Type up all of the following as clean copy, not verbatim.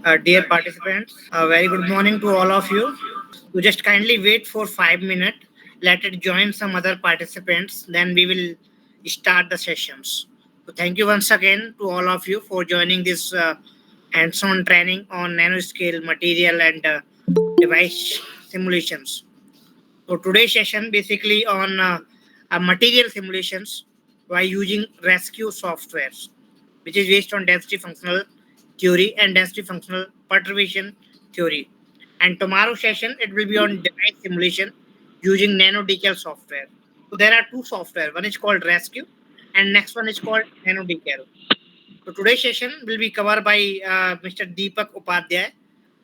Dear participants, a very good morning to all of you. You just kindly wait for 5 minutes. Let it join some other participants. Then we will start the sessions. So thank you once again to all of you for joining this hands-on training on nanoscale material and device simulations. So today's session basically on material simulations by using Rescu softwares, which is based on density functional theory and density functional perturbation theory. And tomorrow's session it will be on device simulation using nanodecal software. So there are two software. One is called Rescu, and next one is called nanodecal. So today's session will be covered by Mr. Deepak Upadhyay,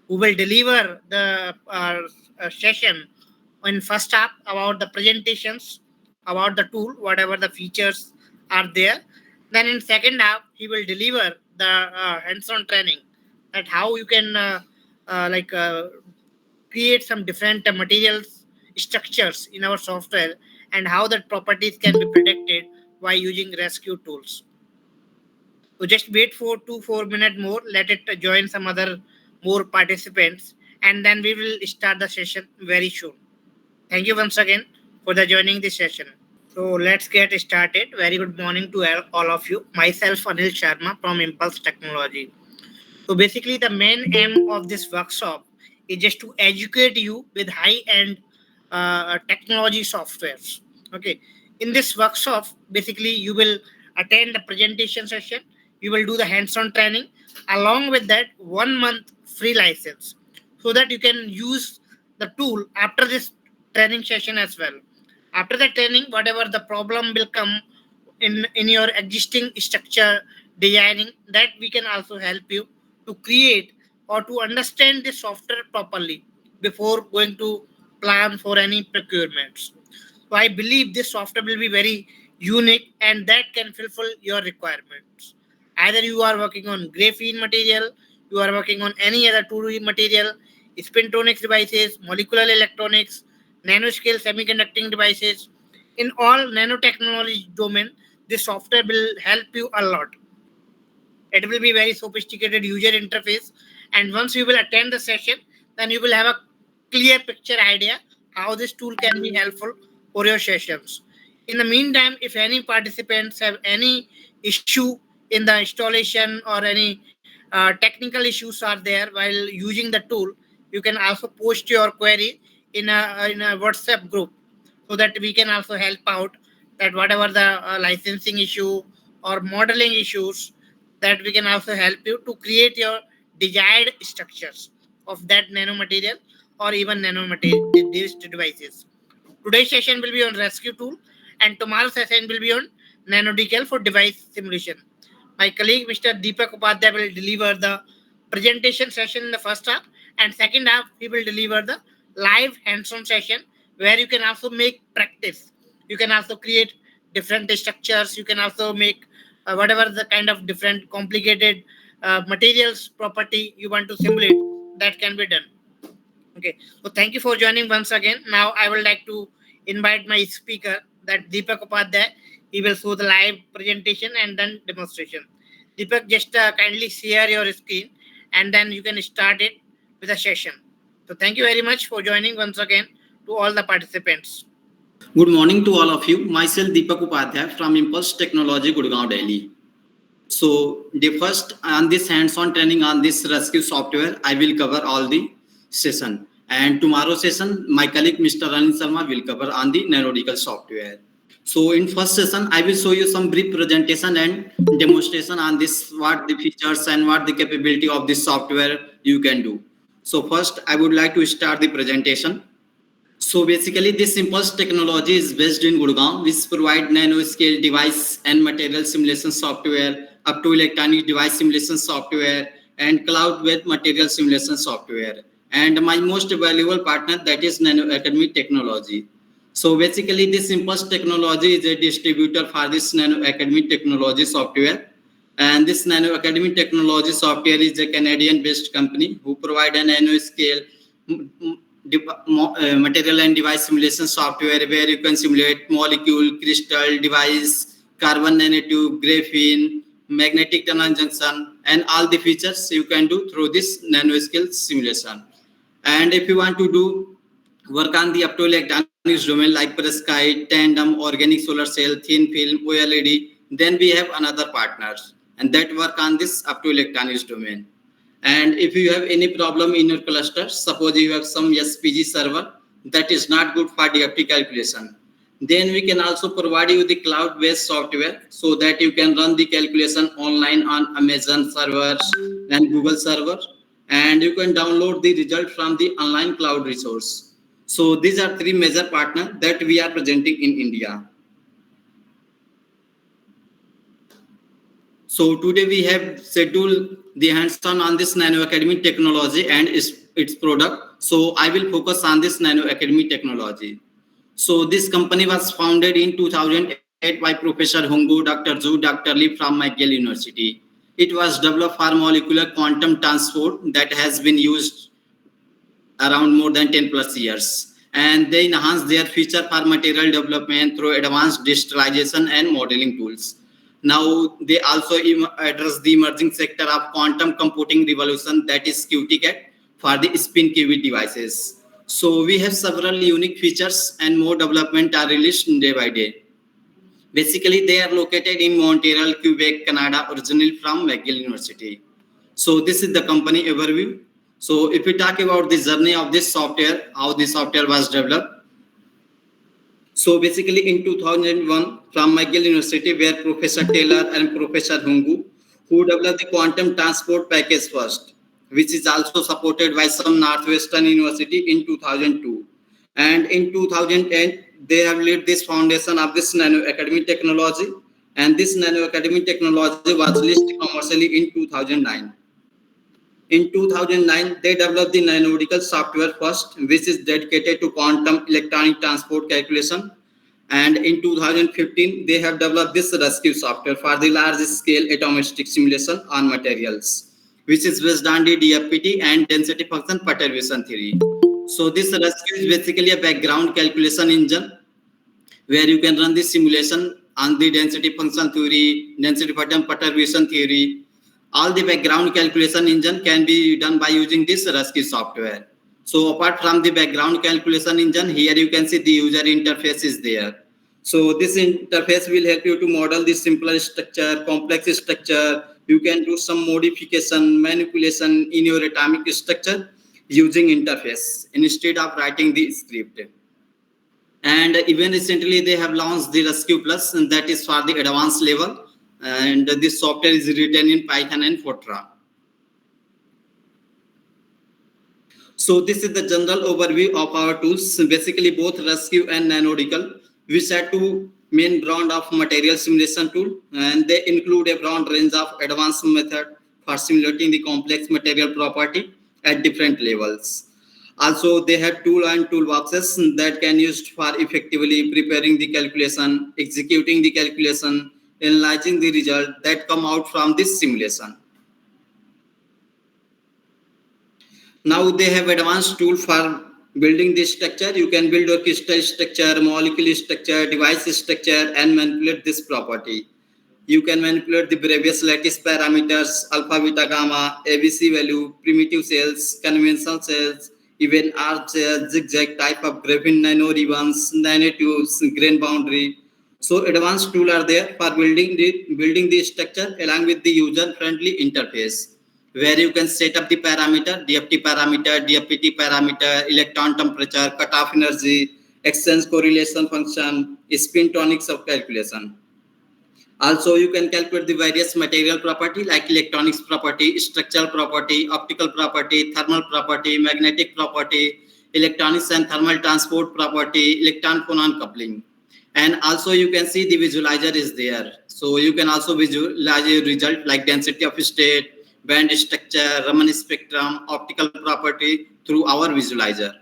who will deliver the session in first half about the presentations about the tool, whatever the features are there. Then in second half, he will deliver the hands-on training that how you can create some different materials structures in our software and how that properties can be predicted by using rescue tools. So just wait for 4 minutes more. Let it join some other more participants, and then we will start the session very soon. Thank you once again for the joining this session. So let's get started. Very good morning to all of you. Myself Anil Sharma from Impulse Technology. So basically, the main aim of this workshop is just to educate you with high-end technology softwares. Okay. In this workshop, basically, you will attend the presentation session. You will do the hands-on training. Along with that, 1 month free license, so that you can use the tool after this training session as well. After the training, whatever the problem will come in your existing structure designing, that we can also help you to create or to understand the software properly before going to plan for any procurements. So I believe this software will be very unique and that can fulfill your requirements. Either you are working on graphene material, you are working on any other 2D material, spintronics devices, molecular electronics, nanoscale semiconducting devices. In all nanotechnology domain, this software will help you a lot. It will be very sophisticated user interface, and once you will attend the session, then you will have a clear picture idea how this tool can be helpful for your sessions. In the meantime, if any participants have any issue in the installation or any technical issues are there while using the tool, you can also post your query in a WhatsApp group, so that we can also help out that whatever the licensing issue or modeling issues, that we can also help you to create your desired structures of that nanomaterial or even nanomaterial these devices. Today's session will be on rescue tool, and tomorrow's session will be on nanodecal for device simulation. My colleague Mr. Deepak Upadhyay will deliver the presentation session in the first half, and second half he will deliver the live hands-on session where you can also make practice. You can also create different structures. You can also make whatever the kind of different complicated materials property you want to simulate, that can be done. Okay, so thank you for joining once again. Now I would like to invite my speaker, that Deepak Upadhyay. He will show the live presentation and then demonstration. Deepak, just kindly share your screen and then you can start it with a session. So thank you very much for joining once again to all the participants. Good morning to all of you. Myself Deepak Upadhyay from Impulse Technology, Gurgaon, Delhi. So the first on this hands-on training on this rescue software, I will cover all the session. And tomorrow session, my colleague Mr. Raman Sharma will cover on the nanodical software. So in first session, I will show you some brief presentation and demonstration on this, what the features and what the capability of this software you can do. So first, I would like to start the presentation. So basically, this Impulse technology is based in Gurgaon, which provide nanoscale device and material simulation software, up to electronic device simulation software, and cloud-based material simulation software. And my most valuable partner, that is Nano Academy Technology. So basically, this Impulse technology is a distributor for this Nano Academy Technology software. And this Nano Academy Technology software is a Canadian-based company who provide a nanoscale material and device simulation software where you can simulate molecule, crystal, device, carbon nanotube, graphene, magnetic tunnel junction, and all the features you can do through this nanoscale simulation. And if you want to do work on the optoelectronics domain like perovskite, tandem, organic solar cell, thin film, OLED, then we have another partners and that work on this optoelectronics domain. And if you have any problem in your cluster, suppose you have some SPG server that is not good for DFT calculation, then we can also provide you the cloud-based software so that you can run the calculation online on Amazon servers and Google server, and you can download the result from the online cloud resource. So these are three major partners that we are presenting in India. So today we have scheduled the hands-on on this Nano Academy technology and its product. So I will focus on this Nano Academy technology. So this company was founded in 2008 by Professor Hongu, Dr. Zhu, Dr. Lee from McGill University. It was developed for molecular quantum transport that has been used around more than 10 plus years. And they enhance their feature for material development through advanced digitalization and modeling tools. Now they also address the emerging sector of quantum computing revolution, that is QTCAT, for the spin qubit devices. So we have several unique features and more development are released day by day. Basically, they are located in Montreal, Quebec, Canada, originally from McGill University. So this is the company overview. So if we talk about the journey of this software, how the software was developed. So basically in 2001 from McGill University, where Professor Taylor and Professor Hungu, who developed the quantum transport package first, which is also supported by some Northwestern University in 2002. And in 2010, they have laid this foundation of this Nano Academy technology. And this Nano Academy technology was released commercially in 2009. In 2009, they developed the nanodical software first, which is dedicated to quantum electronic transport calculation. And in 2015, they have developed this Rescu software for the large-scale atomistic simulation on materials, which is based on the Dfpt and density function perturbation theory. So this Rescu is basically a background calculation engine where you can run the simulation on the density function theory, density pattern perturbation theory. All the background calculation engine can be done by using this Rescu software. So apart from the background calculation engine, here you can see the user interface is there. So this interface will help you to model the simpler structure, complex structure. You can do some modification, manipulation in your atomic structure using interface instead of writing the script. And even recently they have launched the Rescu Plus, and that is for the advanced level. And this software is written in Python and Fortran. So this is the general overview of our tools. Basically both Rescu and Nanodical, which are two main brand of material simulation tool, and they include a broad range of advanced method for simulating the complex material property at different levels. Also, they have tool and toolboxes that can used for effectively preparing the calculation, executing the calculation, analyzing the result that come out from this simulation. Now they have advanced tool for building this structure. You can build a crystal structure, molecular structure, device structure, and manipulate this property. You can manipulate the various lattice parameters, alpha, beta, gamma, ABC value, primitive cells, conventional cells, even arc cells, zigzag type of graphene nanoribbons, nanotubes, grain boundary. So advanced tools are there for building the structure along with the user-friendly interface, where you can set up the parameter, DFT parameter, Dfpt parameter, electron temperature, cutoff energy, exchange correlation function, spin tonics of calculation. Also, you can calculate the various material property like electronics property, structural property, optical property, thermal property, magnetic property, electronics and thermal transport property, electron phonon coupling. And also you can see the visualizer is there. So you can also visualize a result like density of state, band structure, Raman spectrum, optical property through our visualizer.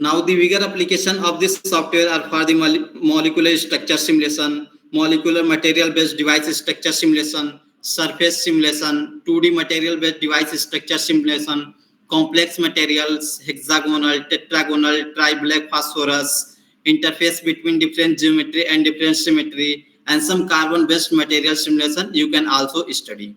Now the bigger application of this software are for the molecular structure simulation, molecular material based device structure simulation, surface simulation, 2D material based device structure simulation, complex materials, hexagonal, tetragonal, tri-black phosphorus, interface between different geometry and different symmetry, and some carbon-based material simulation you can also study.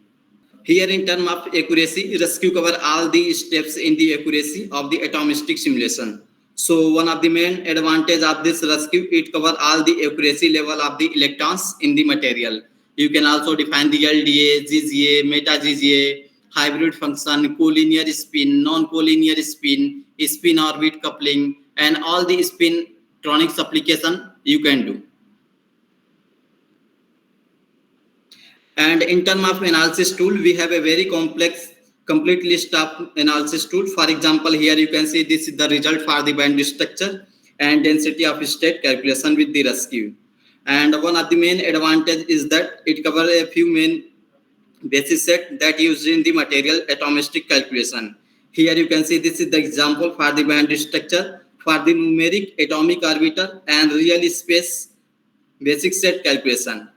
Here in terms of accuracy, Rescu cover all the steps in the accuracy of the atomistic simulation. So one of the main advantage of this Rescu, it cover all the accuracy level of the electrons in the material. You can also define the LDA, GGA, meta-GGA, hybrid function, collinear spin, non-collinear spin, spin orbit coupling, and all the spintronics application you can do. And in terms of analysis tool, we have a very complex, complete list of analysis tool. For example, here you can see this is the result for the band structure and density of state calculation with the Rescu. And one of the main advantage is that it covers a few main basis set that used in the material atomistic calculation. Here you can see this is the example for the band structure for the numeric atomic orbiter and real space basic set calculation.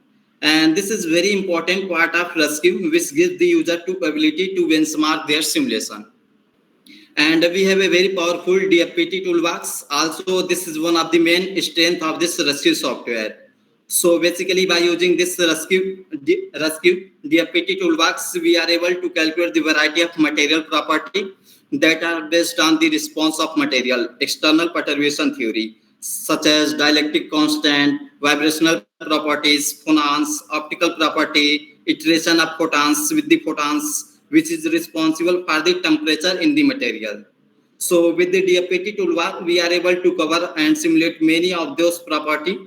And this is very important part of Rescu, which gives the user to ability to benchmark their simulation. And we have a very powerful Dfpt toolbox. Also, this is one of the main strength of this Rescu software. So basically, by using this Rescu Dfpt toolbox, we are able to calculate the variety of material property that are based on the response of material, external perturbation theory, such as dielectric constant, vibrational properties, phonons, optical property, iteration of photons with the photons, which is responsible for the temperature in the material. So with the Dfpt toolbar, we are able to cover and simulate many of those property.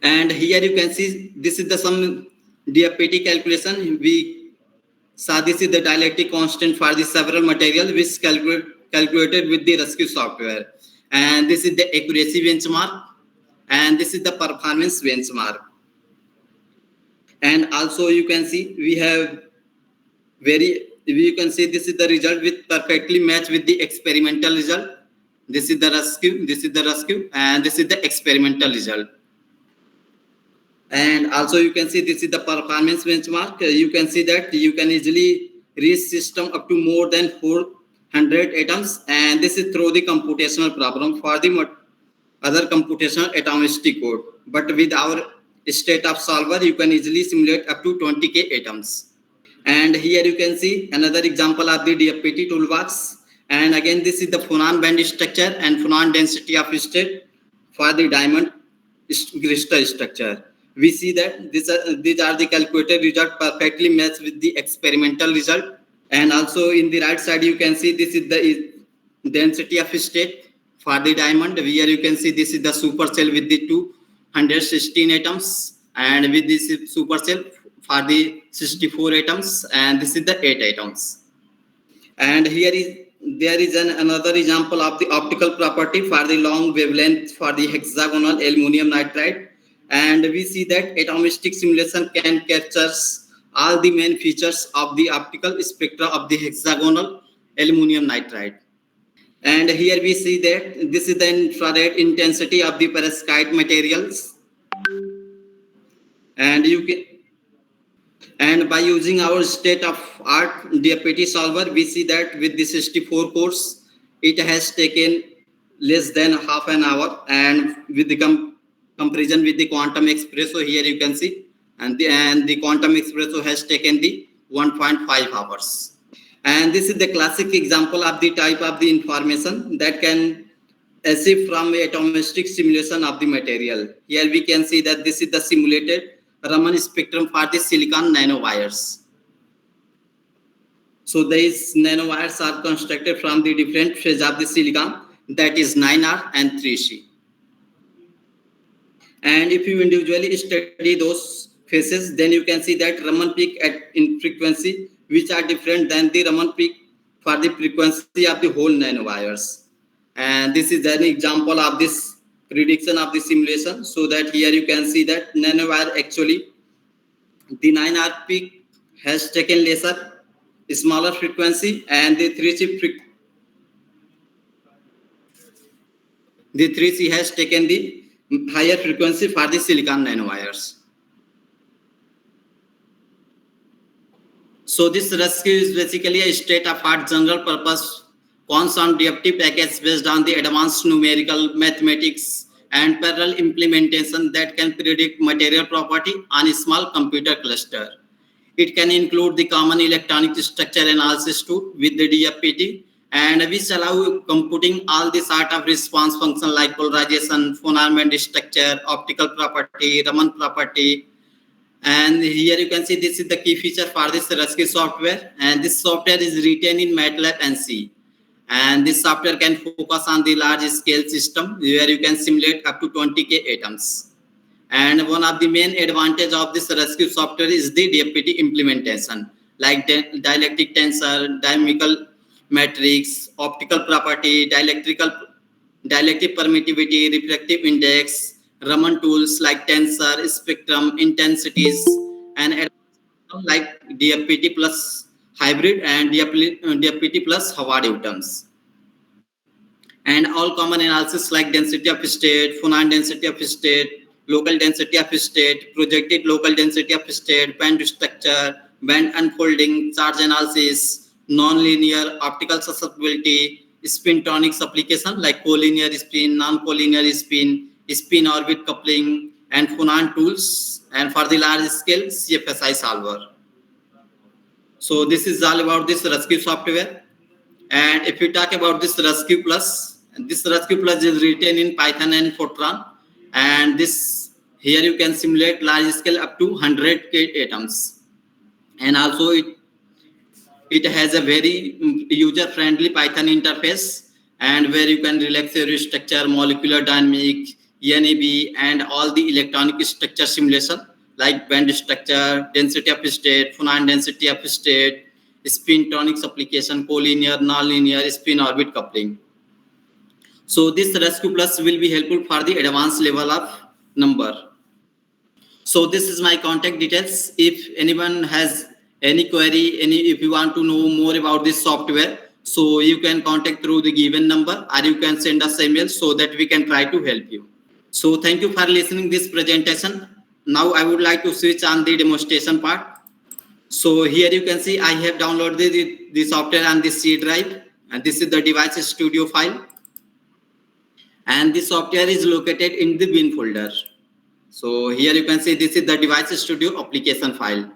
And here you can see this is the some Dfpt calculation. We saw this is the dielectric constant for the several material which calculated with the Rescu software. And this is the accuracy benchmark, and this is the performance benchmark. And also you can see we have you can see this is the result with perfectly match with the experimental result. This is the Rescu, and this is the experimental result. And also you can see this is the performance benchmark. You can see that you can easily reach system up to more than 400 atoms, and this is through the computational problem for the other computational atomistic code. But with our state of solver, you can easily simulate up to 20k atoms. And here you can see another example of the Dfpt toolbox. And again, this is the phonon band structure and phonon density of state for the diamond crystal structure. We see that these are the calculated result perfectly match with the experimental result. And also in the right side, you can see this is the density of state for the diamond. Here you can see this is the supercell with the 216 atoms, and with this supercell for the 64 atoms, and this is the 8 atoms. And there is another example of the optical property for the long wavelength for the hexagonal aluminum nitride. And we see that atomistic simulation can capture all the main features of the optical spectra of the hexagonal aluminum nitride. And here we see that this is the infrared intensity of the perovskite materials. And by using our state-of-art Dfpt solver, we see that with the 64 cores, it has taken less than half an hour, and with the comparison with the quantum espresso, here you can see, and the quantum espresso has taken the 1.5 hours. And this is the classic example of the type of the information that can achieve from a atomistic simulation of the material. Here we can see that this is the simulated Raman spectrum for the silicon nanowires. So these nanowires are constructed from the different phase of the silicon, that is 9R and 3C. And if you individually study those phases, then you can see that Raman peak in frequency, which are different than the Raman peak for the frequency of the whole nanowires. And this is an example of this prediction of the simulation. So that here you can see that nanowire actually, the 9R peak has taken lesser, smaller frequency, and the 3C has taken the higher frequency for the silicon nanowires. So this Rescu is basically a state-of-art general-purpose Kohn-Sham DFT package based on the advanced numerical mathematics and parallel implementation that can predict material property on a small computer cluster. It can include the common electronic structure analysis tool with the DFPT, and which allow computing all the sort of response function like polarization, phonon structure, optical property, Raman property. And here you can see this is the key feature for this Rescu software, and this software is written in MATLAB and C. And this software can focus on the large scale system where you can simulate up to 20K atoms. And one of the main advantage of this Rescu software is the DFPT implementation, like dielectric tensor, dynamical matrix, optical property, dielectric permittivity, refractive index, Raman tools like tensor, spectrum, intensities, and like DFPT plus hybrid and DFPT plus Howard terms. And all common analysis like density of state, phonon density of state, local density of state, projected local density of state, band structure, band unfolding, charge analysis, non-linear optical susceptibility, spintonics application like collinear spin, non-collinear spin, spin orbit coupling, and phonon tools, and for the large scale CFSI solver. So this is all about this Rescu software. And if you talk about this Rescu Plus is written in Python and Fortran, and this here you can simulate large scale up to 100K atoms, and also it has a very user friendly Python interface, and where you can relax your structure, molecular dynamic, NAB, and all the electronic structure simulation like band structure, density of state, phonon density of state, spintonics application, collinear, nonlinear, spin orbit coupling. So this Rescu Plus will be helpful for the advanced level of number. So this is my contact details. If anyone has any query, if you want to know more about this software, so you can contact through the given number, or you can send us email so that we can try to help you. So thank you for listening this presentation. Now I would like to switch on the demonstration part. So here you can see I have downloaded the software on the C drive, and this is the device studio file. And this software is located in the bin folder. So here you can see this is the device studio application file.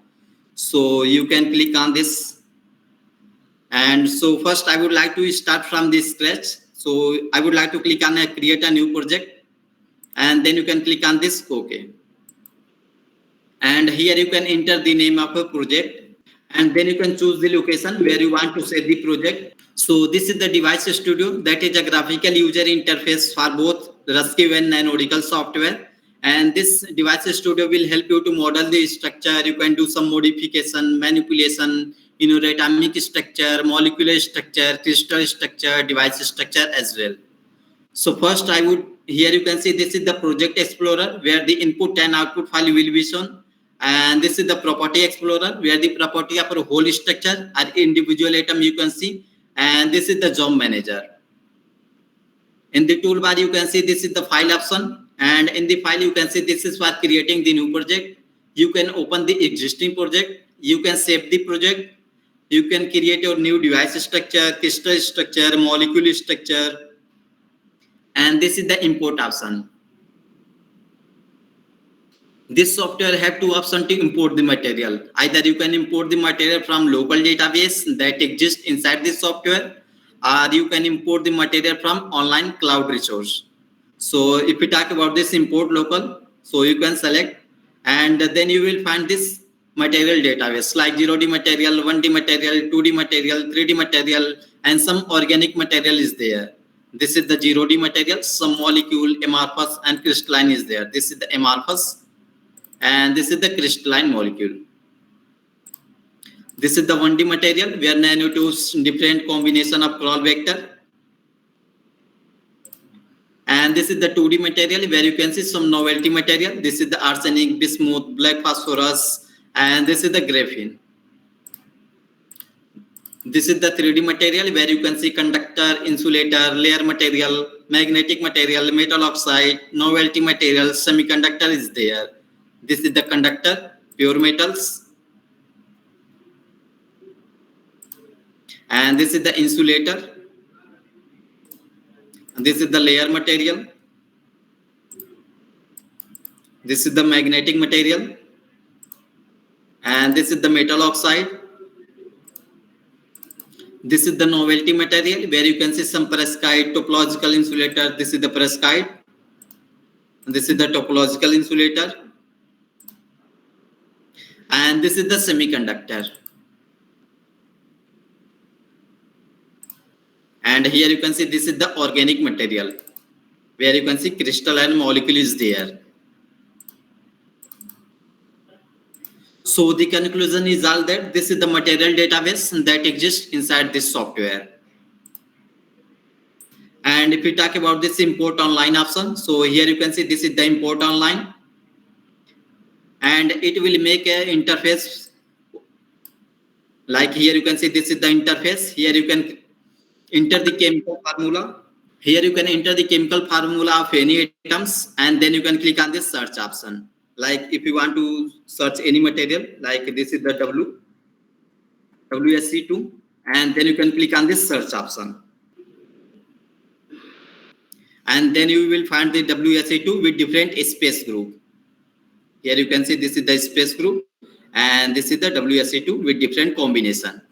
So you can click on this. And so first I would like to start from this scratch. So I would like to click on create a new project, and then you can click on this OK. And here you can enter the name of a project, and then you can choose the location where you want to set the project. So this is the device studio, that is a graphical user interface for both Rescu and numerical software. And this device studio will help you to model the structure. You can do some modification, manipulation, atomic structure, molecular structure, crystal structure, device structure as well. So first here you can see this is the project explorer where the input and output file will be shown. And this is the property explorer where the property of a whole structure or individual atom you can see. And this is the job manager. In the toolbar you can see this is the file option, and in the file you can see this is for creating the new project. You can open the existing project, you can save the project, you can create your new device structure, crystal structure, molecule structure, and this is the import option. This software have two options to import the material. Either you can import the material from local database that exists inside this software, or you can import the material from online cloud resource. So if we talk about this import local, so you can select, and then you will find this material database like 0D material, 1D material, 2D material, 3D material, and some organic material is there. This is the 0D material, some molecule, amorphous and crystalline is there. This is the amorphous, and this is the crystalline molecule. This is the 1D material where nanotubes different combination of crawl vector. And this is the 2D material where you can see some novelty material. This is the arsenic, bismuth, black phosphorus, and this is the graphene. This is the 3D material where you can see conductor, insulator, layer material, magnetic material, metal oxide, novelty material, semiconductor is there. This is the conductor, pure metals. And this is the insulator. And this is the layer material. This is the magnetic material, and this is the metal oxide. This is the novelty material where you can see some perovskite, topological insulator. This is the perovskite. This is the topological insulator. And this is the semiconductor. And here you can see this is the organic material where you can see crystal and molecule is there. So the conclusion is all that this is the material database that exists inside this software. And if we talk about this import online option, so here you can see this is the import online, and it will make an interface. Like here you can see this is the interface. Here you can enter the chemical formula. Here you can enter the chemical formula of any atoms, and then you can click on this search option. Like if you want to search any material, like this is the WSC2, and then you can click on this search option. And then you will find the WSC2 with different space group. Here you can see this is the space group, and this is the WSC2 with different combination.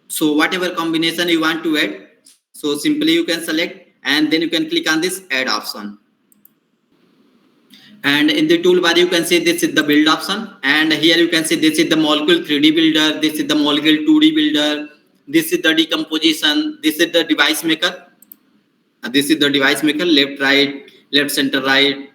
So whatever combination you want to add, so simply you can select, and then you can click on this add option. And in the toolbar you can see this is the build option, and here you can see this is the molecule 3D builder, this is the molecule 2D builder, this is the decomposition, this is the device maker. This is the device maker, left, right, left, center, right.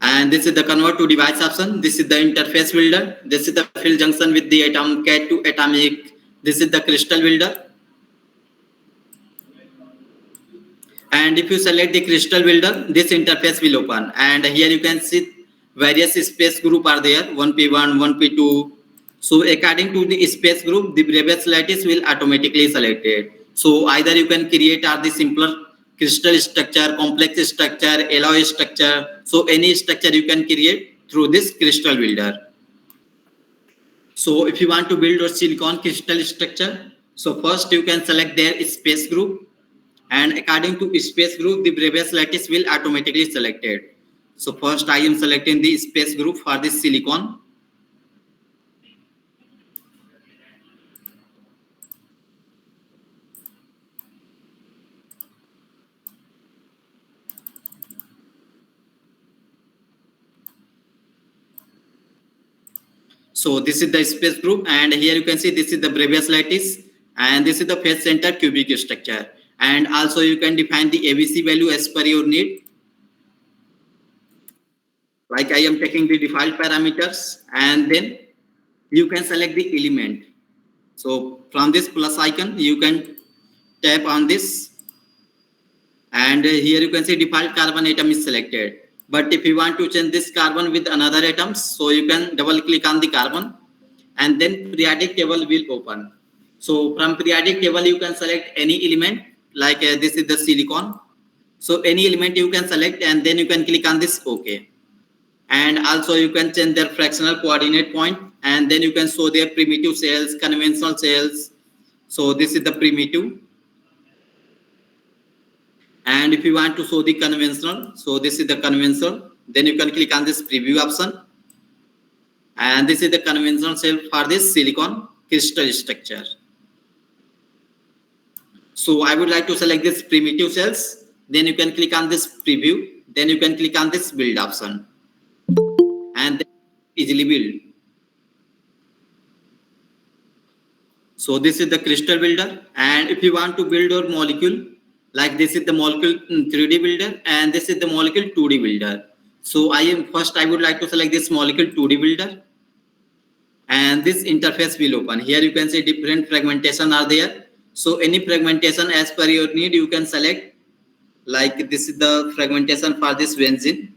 And this is the convert to device option. This is the interface builder. This is the fill junction with the atom, cat to atomic. This is the crystal builder. And if you select the crystal builder, this interface will open. And here you can see various space group are there, 1p1, 1p2. So according to the space group, the Bravais lattice will automatically selected. So either you can create the simpler crystal structure, complex structure, alloy structure. So any structure you can create through this crystal builder. So if you want to build a silicon crystal structure, so first you can select their space group, and according to space group, the Bravais lattice will automatically selected. So first I am selecting the space group for this silicon. So this is the space group, and here you can see this is the Bravais lattice, and this is the face center cubic structure. And also you can define the ABC value as per your need. Like I am taking the default parameters, and then you can select the element. So from this plus icon, you can tap on this, and here you can see default carbon atom is selected. But if you want to change this carbon with another atoms, so you can double click on the carbon, and then periodic table will open. So from periodic table, you can select any element, like this is the silicon. So any element you can select, and then you can click on this OK. And also you can change their fractional coordinate point, and then you can show their primitive cells, conventional cells. So this is the primitive. And if you want to show the conventional, so this is the conventional, then you can click on this preview option. And this is the conventional cell for this silicon crystal structure. So I would like to select this primitive cells, then you can click on this preview, then you can click on this build option, and then easily build. So this is the crystal builder, and if you want to build your molecule, like this is the molecule 3D builder, and this is the molecule 2D builder. So I would like to select this molecule 2D builder, and this interface will open. Here you can see different fragmentation are there. So any fragmentation as per your need you can select. Like this is the fragmentation for this benzene,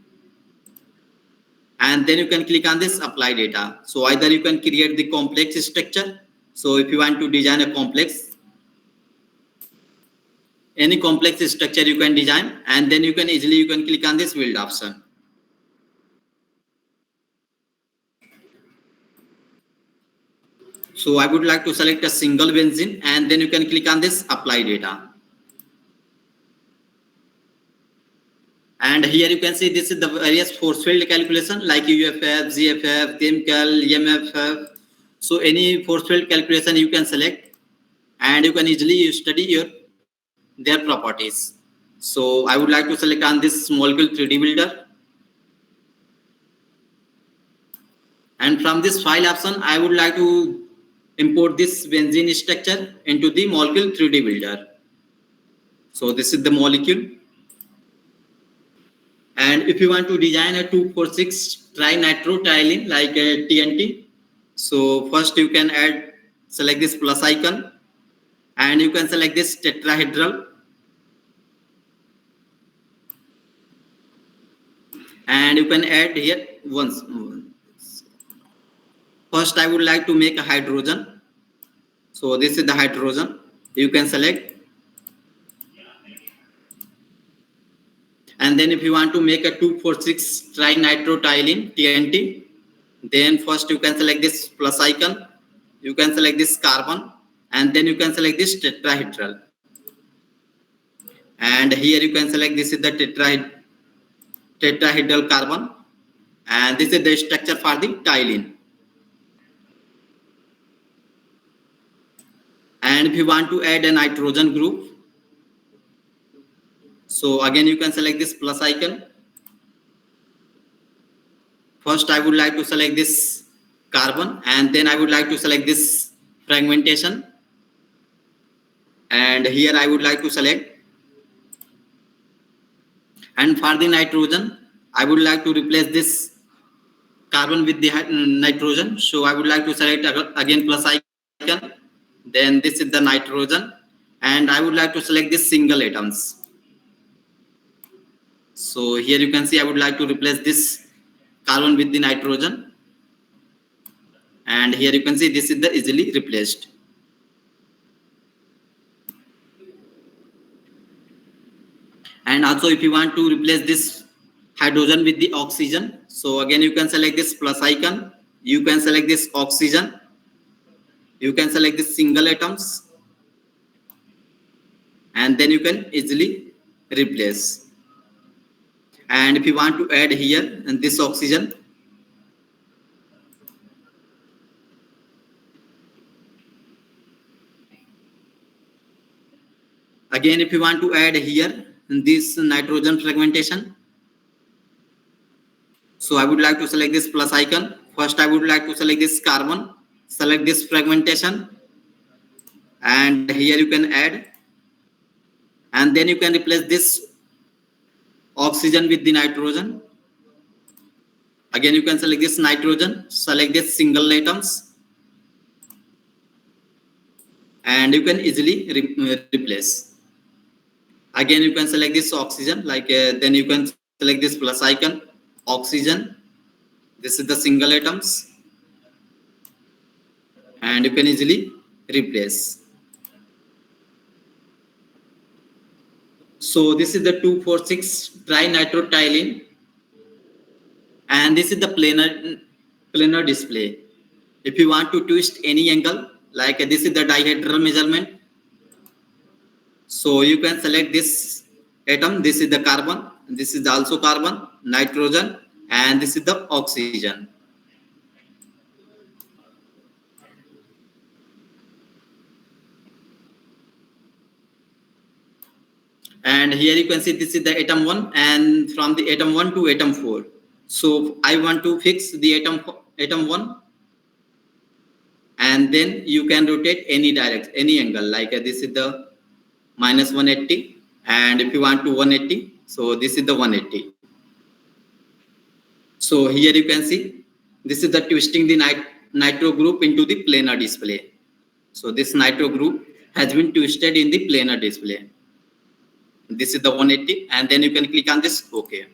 and then you can click on this apply data. So either you can create the complex structure. So if you want to design a complex, any complex structure you can design, and then you can click on this build option. So I would like to select a single benzene, and then you can click on this apply data. And here you can see this is the various force field calculation like UFF, ZFF, chemical, EMFF. So any force field calculation you can select, and you can easily study their properties. So I would like to select on this molecule 3D builder, and from this file option I would like to import this benzene structure into the molecule 3D builder. So this is the molecule. And if you want to design a 246 trinitrotoluene like a TNT, so first you can select this plus icon, and you can select this tetrahedral, and you can add here once. First I would like to make a hydrogen. So this is the hydrogen. You can select. And then if you want to make a 246 trinitrotoluene TNT, then first you can select this plus icon, you can select this carbon, and then you can select this tetrahedral. And here you can select this is the tetrahedral carbon, and this is the structure for the toluene. And if you want to add a nitrogen group, so again you can select this plus icon. First I would like to select this carbon, and then I would like to select this fragmentation, and here I would like to select. And for the nitrogen I would like to replace this carbon with the nitrogen, so I would like to select again plus icon, then this is the nitrogen, and I would like to select this single atoms. So here you can see I would like to replace this carbon with the nitrogen, and here you can see this is the easily replaced. And also if you want to replace this hydrogen with the oxygen, so again you can select this plus icon, you can select this oxygen, you can select this single atoms, and then you can easily replace. And if you want to add here and this oxygen, again if you want to add here this nitrogen fragmentation, so I would like to select this plus icon. First I would like to select this carbon, select this fragmentation, and here you can add, and then you can replace this oxygen with the nitrogen. Again you can select this nitrogen, select this single atoms, and you can easily replace. Again you can select this oxygen, like then you can select this plus icon, oxygen, this is the single atoms, and you can easily replace. So this is the 246 trinitrotoluene, and this is the planar display. If you want to twist any angle, like this is the dihedral measurement, so you can select this atom, this is the carbon, this is also carbon, nitrogen, and this is the oxygen. And here you can see this is the atom 1, and from the atom 1 to atom 4. So I want to fix the atom 1, and then you can rotate any direction, any angle, like this is the minus 180, and if you want to 180, so this is the 180. So here you can see this is the twisting the nitro group into the planar display. So this nitro group has been twisted in the planar display. This is the 180, and then you can click on this OK.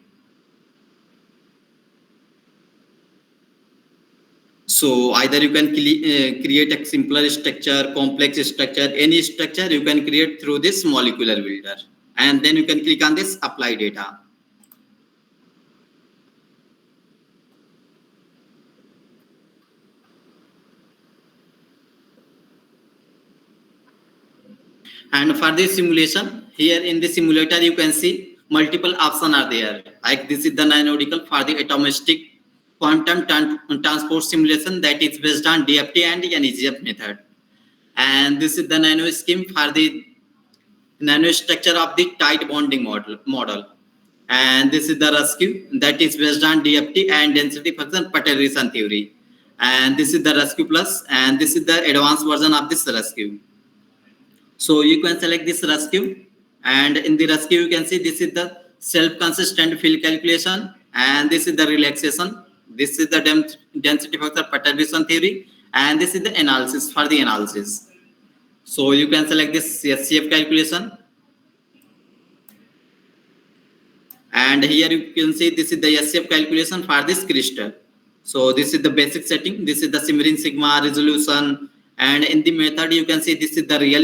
So either you can create a simpler structure, complex structure, any structure you can create through this molecular builder, and then you can click on this apply data. And for this simulation, here in the simulator you can see multiple options are there. Like this is the numerical for the atomistic quantum transport simulation that is based on DFT and NEGF method. And this is the nano scheme for the nanostructure of the tight bonding model. And this is the rescue that is based on DFT and density function perturbation theory. And this is the rescue plus, and this is the advanced version of this rescue. So you can select this rescue, and in the rescue you can see this is the self-consistent field calculation, and this is the relaxation. This is the density factor perturbation theory, and this is the analysis for the analysis. So you can select this SCF calculation, and here you can see this is the SCF calculation for this crystal. So this is the basic setting. This is the simmering sigma resolution, and in the method you can see this is the real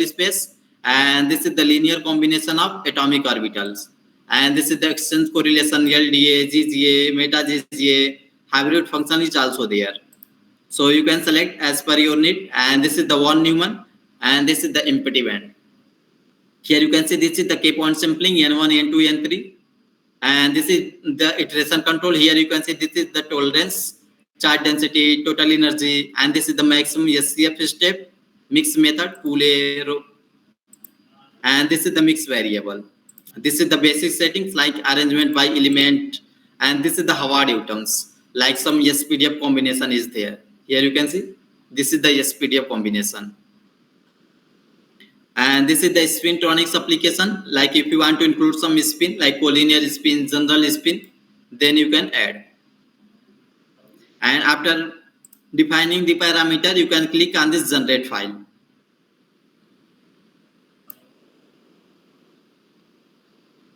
space, and this is the linear combination of atomic orbitals, and this is the exchange correlation LDA, GGA, meta GGA, hybrid function is also there. So you can select as per your need, and this is the von Neumann, and this is the empty band. Here you can see this is the K point sampling N1, N2, N3, and this is the iteration control. Here you can see this is the tolerance, charge density, total energy, and this is the maximum SCF step, mix method, Coulomb, and this is the mix variable. This is the basic settings like arrangement by element, and this is the Howard atoms, like some SPDF combination is there. Here you can see this is the SPDF combination. And this is the spintronics application. Like if you want to include some spin, like collinear spin, general spin, then you can add. And after defining the parameter, you can click on this generate file.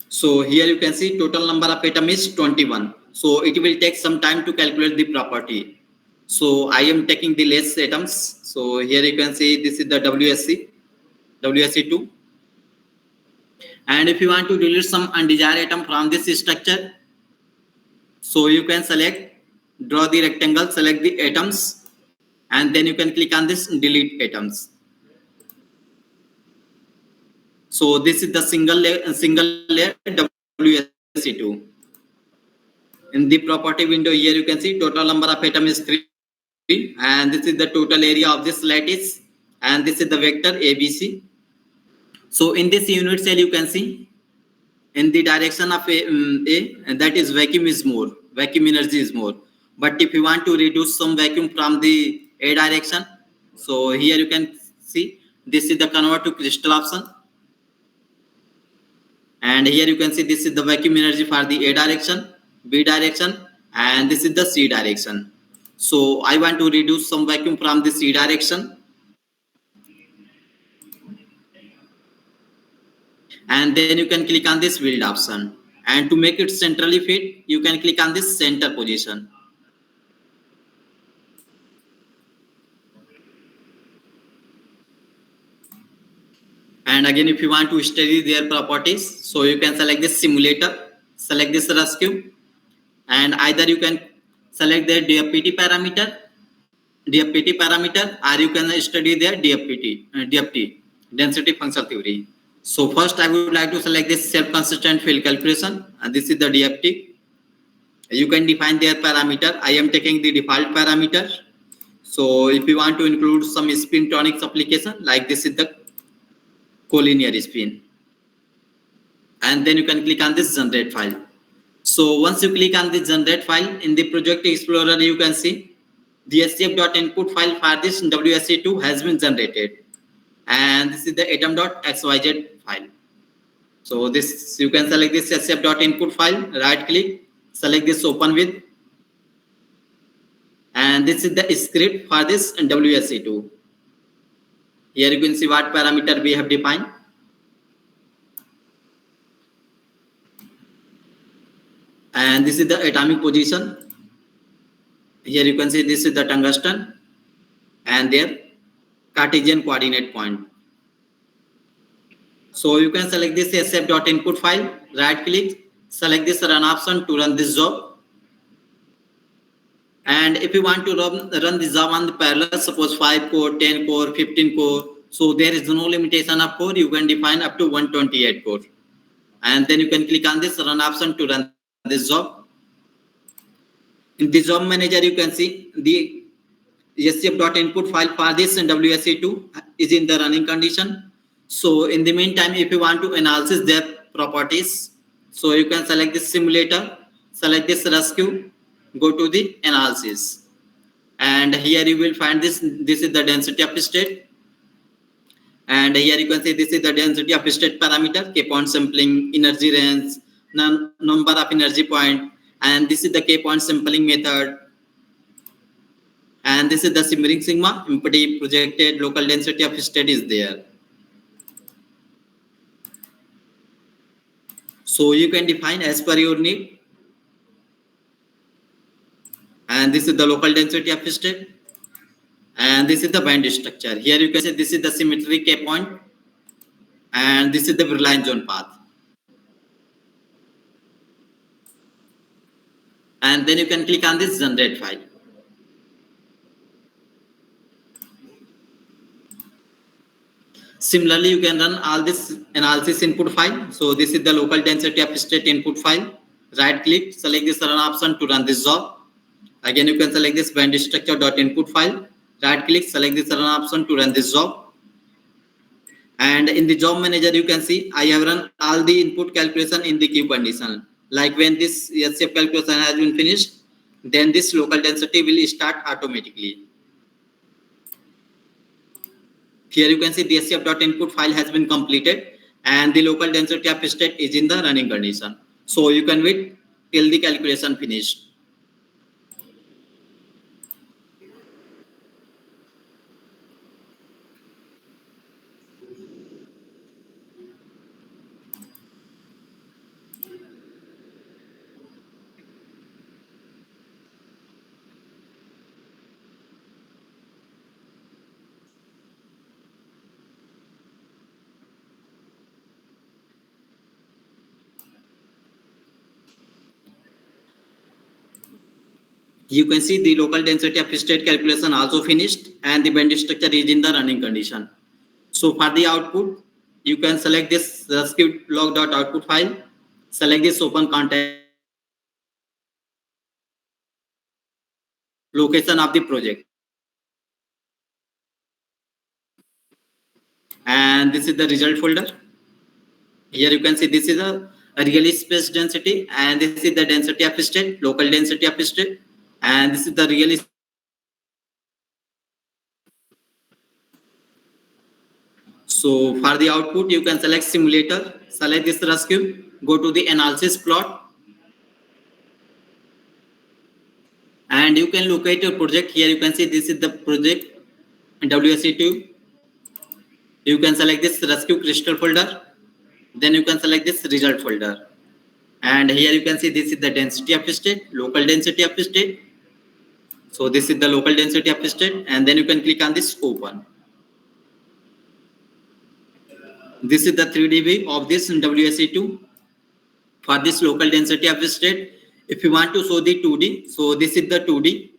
So here you can see total number of atoms is 21. So it will take some time to calculate the property. So I am taking the less atoms. So here you can see this is the WSC2. And if you want to delete some undesired atom from this structure, so you can select, draw the rectangle, select the atoms, and then you can click on this delete atoms. So this is the single layer WSC2. In the property window here you can see total number of atoms is 3, and this is the total area of this lattice, and this is the vector ABC. So in this unit cell you can see in the direction of A, and that is vacuum is more, vacuum energy is more. But if you want to reduce some vacuum from the A direction, so here you can see this is the convert to crystal option, and here you can see this is the vacuum energy for the A direction, B direction, and this is the C direction. So I want to reduce some vacuum from the C direction, and then you can click on this build option, and to make it centrally fit you can click on this center position. And again if you want to study their properties, so you can select this simulator, select this rescue, and either you can select their Dfpt parameter, or you can study their DFT, density function theory. So first I would like to select this self-consistent field calculation, and this is the DFT. You can define their parameter. I am taking the default parameter. So if you want to include some spintronics application, like this is the collinear spin, and then you can click on this generate file. So once you click on the generate file in the project explorer, you can see the scf.input file for this WSC2 has been generated, and this is the atom.xyz file. So this you can select this scf.input file, right click, select this open with, and this is the script for this WSC2. Here you can see what parameter we have defined. And this is the atomic position. Here you can see this is the tungsten and their Cartesian coordinate point. So you can select this sf.input file, right click, select this run option to run this job. And if you want to run this job on the parallel, suppose 5 core, 10 core, 15 core, so there is no limitation of core, you can define up to 128 core. and then you can click on this run option to run this job. In the job manager, you can see the scf.input file for this WSE2 is in the running condition. So in the meantime, if you want to analyze their properties, so you can select this simulator, select this rescue, go to the analysis, and here you will find this is the density of state, and here you can see this is the density of state parameter, k point sampling, energy range, number of energy point, and this is the k point sampling method, and this is the simmering sigma, empty projected local density of state is there. So you can define as per your need, and this is the local density of state, and this is the band structure. Here you can say this is the symmetry k point, and this is the Brillouin zone path, and then you can click on this generate file. Similarly, you can run all this analysis input file. So this is the local density of state input file. Right click, select this run option to run this job. Again, you can select this band structure.input file. Right click, select this run option to run this job. And in the job manager, you can see I have run all the input calculation in the queue condition. Like when this SCF calculation has been finished, then this local density will start automatically. Here you can see the scf.input file has been completed and the local density of state is in the running condition. So you can wait till the calculation finished. You can see the local density of state calculation also finished and the band structure is in the running condition. So for the output, you can select this rescu log.output file, select this open context, location of the project, and this is the result folder. Here you can see this is a real space density and this is the density of state, local density of state, and this is the real. So for the output, you can select simulator, select this rescue, go to the analysis plot, and you can locate your project. Here you can see this is the project WSE2. You can select this rescue crystal folder, then you can select this result folder, and here you can see this is the density of state, local density of state. So this is the local density of state, and then you can click on this open. This is the 3D view of this WSE2 for this local density of state. If you want to show the 2D, so this is the 2D,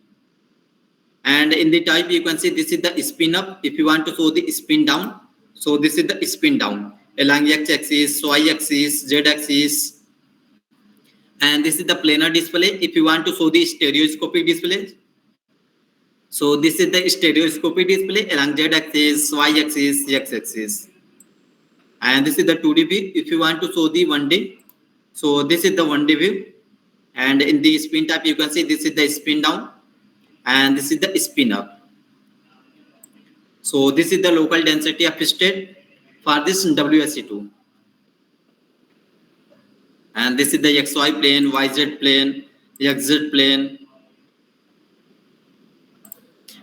and in the type you can see this is the spin up. If you want to show the spin down, so this is the spin down along x-axis, y-axis, z-axis, and this is the planar display. If you want to show the stereoscopic display, so this is the stereoscopic display along z-axis, y-axis, x-axis, and this is the 2D view. If you want to show the 1D, so this is the 1D view, and in the spin type you can see this is the spin down and this is the spin up. So this is the local density of state for this WSE2, and this is the XY plane, YZ plane, XZ plane.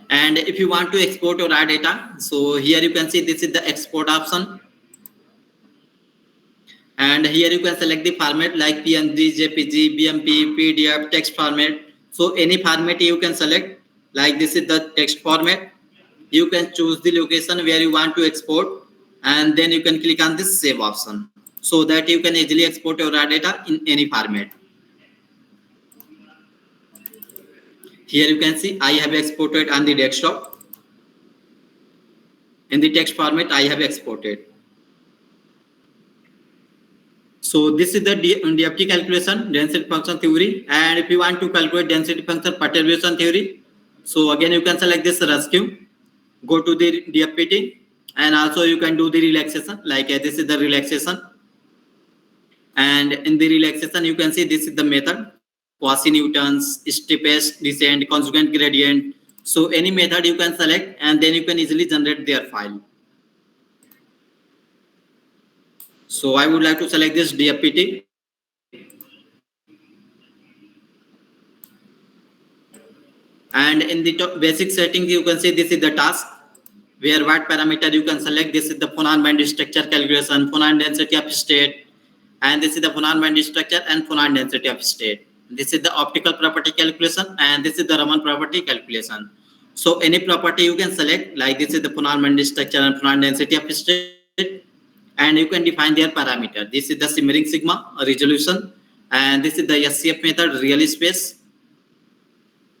And if you want to export your raw data, so here you can see this is the export option, and here you can select the format like PNG, JPG, BMP, PDF, text format. So any format you can select, like this is the text format. You can choose the location where you want to export, and then you can click on this save option so that you can easily export your raw data in any format. Here you can see I have exported on the desktop. In the text format I have exported. So this is the DFT calculation, density function theory. And if you want to calculate density function perturbation theory, so again you can select this rescue, go to the DFT, and also you can do the relaxation. Like this is the relaxation. And in the relaxation, you can see this is the method, quasi-Newtons, steepest descent, conjugate gradient. So any method you can select, and then you can easily generate their file. So I would like to select this DFT. And in the basic settings, you can see this is the task, where what parameter you can select. This is the phonon band structure calculation, phonon density of state, and this is the phonon band structure and phonon density of state. This is the optical property calculation, and this is the Raman property calculation. So any property you can select, like this is the phonon band structure and phonon density of state, and you can define their parameter. This is the simmering sigma resolution, and this is the SCF method, real space,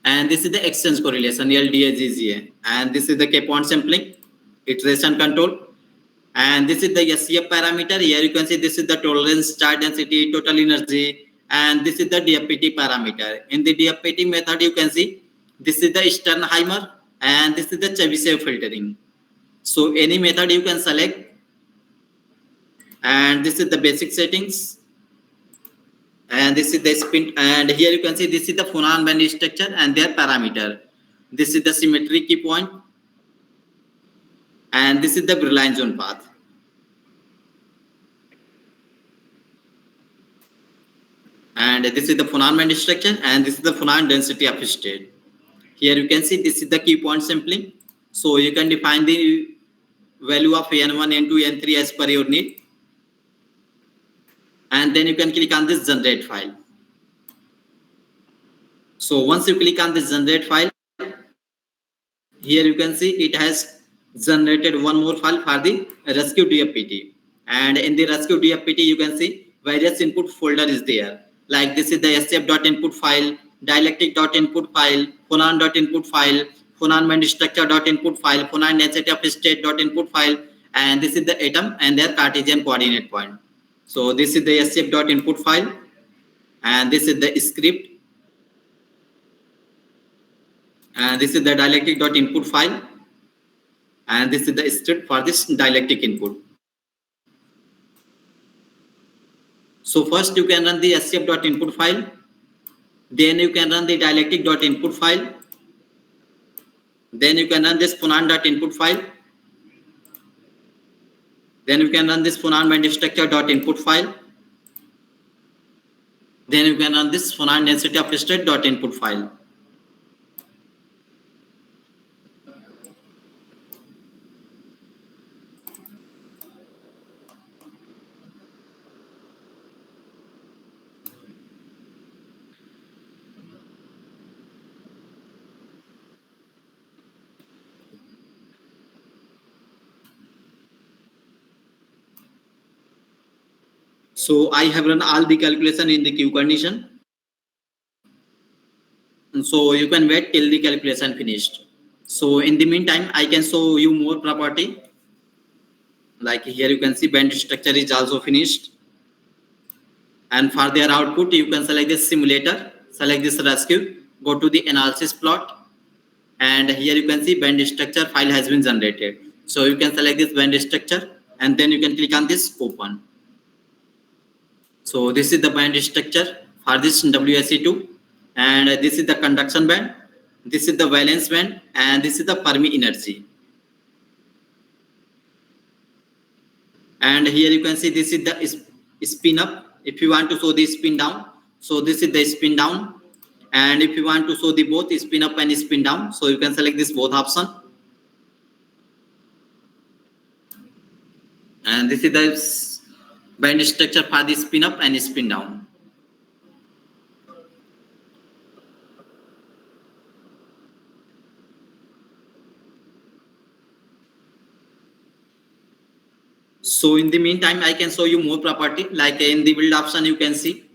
and this is the exchange correlation, LDA, and this is the K-point sampling, iteration control, and this is the SCF parameter. Here you can see this is the tolerance, charge density, total energy, and this is the DFT parameter. In the DFT method, you can see this is the Sternheimer, and this is the Chebyshev filtering. So any method you can select, and this is the basic settings. And this is the spin, and here you can see this is the phonon band structure and their parameter. This is the symmetry key point, and this is the Brillouin zone path. And this is the phonon band structure, and this is the phonon density of state. Here you can see this is the key point sampling. So you can define the value of N1, N2, N3 as per your need. And then you can click on this generate file. So once you click on this generate file, here you can see it has generated one more file for the Rescu DFT. And in the Rescu DFT, you can see various input folder is there. Like this is the scf.input file, dialectic.input file, phonon.input file, phonon band structure.input file, phonon density of state.input file, and this is the atom and their Cartesian coordinate point. So this is the scf.input file, and this is the script, and this is the dialectic.input file, and this is the script for this dialectic input. So first you can run the scf.input file, then you can run the dialectic.input file, then you can run this phonon.input file, then you can run this phonon band structure.input file, then you can run this phonon density of state.input file. So I have run all the calculation in the queue condition. And so you can wait till the calculation finished. So in the meantime, I can show you more property. Like here you can see band structure is also finished. And for their output, you can select this simulator, select this rescue, go to the analysis plot. And here you can see band structure file has been generated. So you can select this band structure, and then you can click on this open. So this is the band structure for this WSE2, and this is the conduction band, this is the valence band, and this is the Fermi energy. And here you can see this is the spin up. If you want to show the spin down, so this is the spin down, and if you want to show the both spin up and spin down, so you can select this both option. And this is the band structure for the spin up and spin down. So in the meantime, I can show you more property. Like in the build option, you can see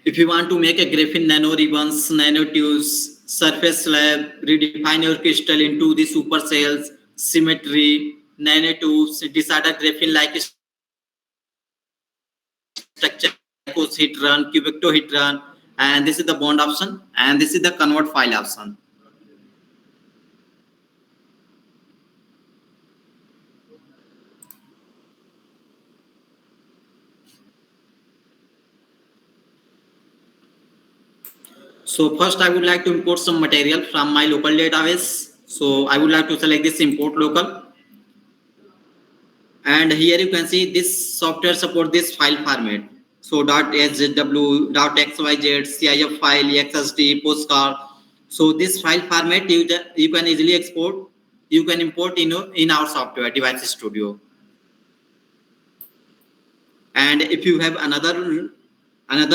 if you want to make a graphene nano ribbons, nanotubes, surface slab, redefine your crystal into the super cells, symmetry, nanotubes, decided graphene-like structure, icosahedron, cubectohedron, and this is the bond option, and this is the convert file option. So first I would like to import some material from my local database. So I would like to select this import local. And here you can see this software support this file format. So .szw, .xyz, CIF file, XSD, postcard. So this file format you can easily export. You can import in our software Device Studio. And if you have another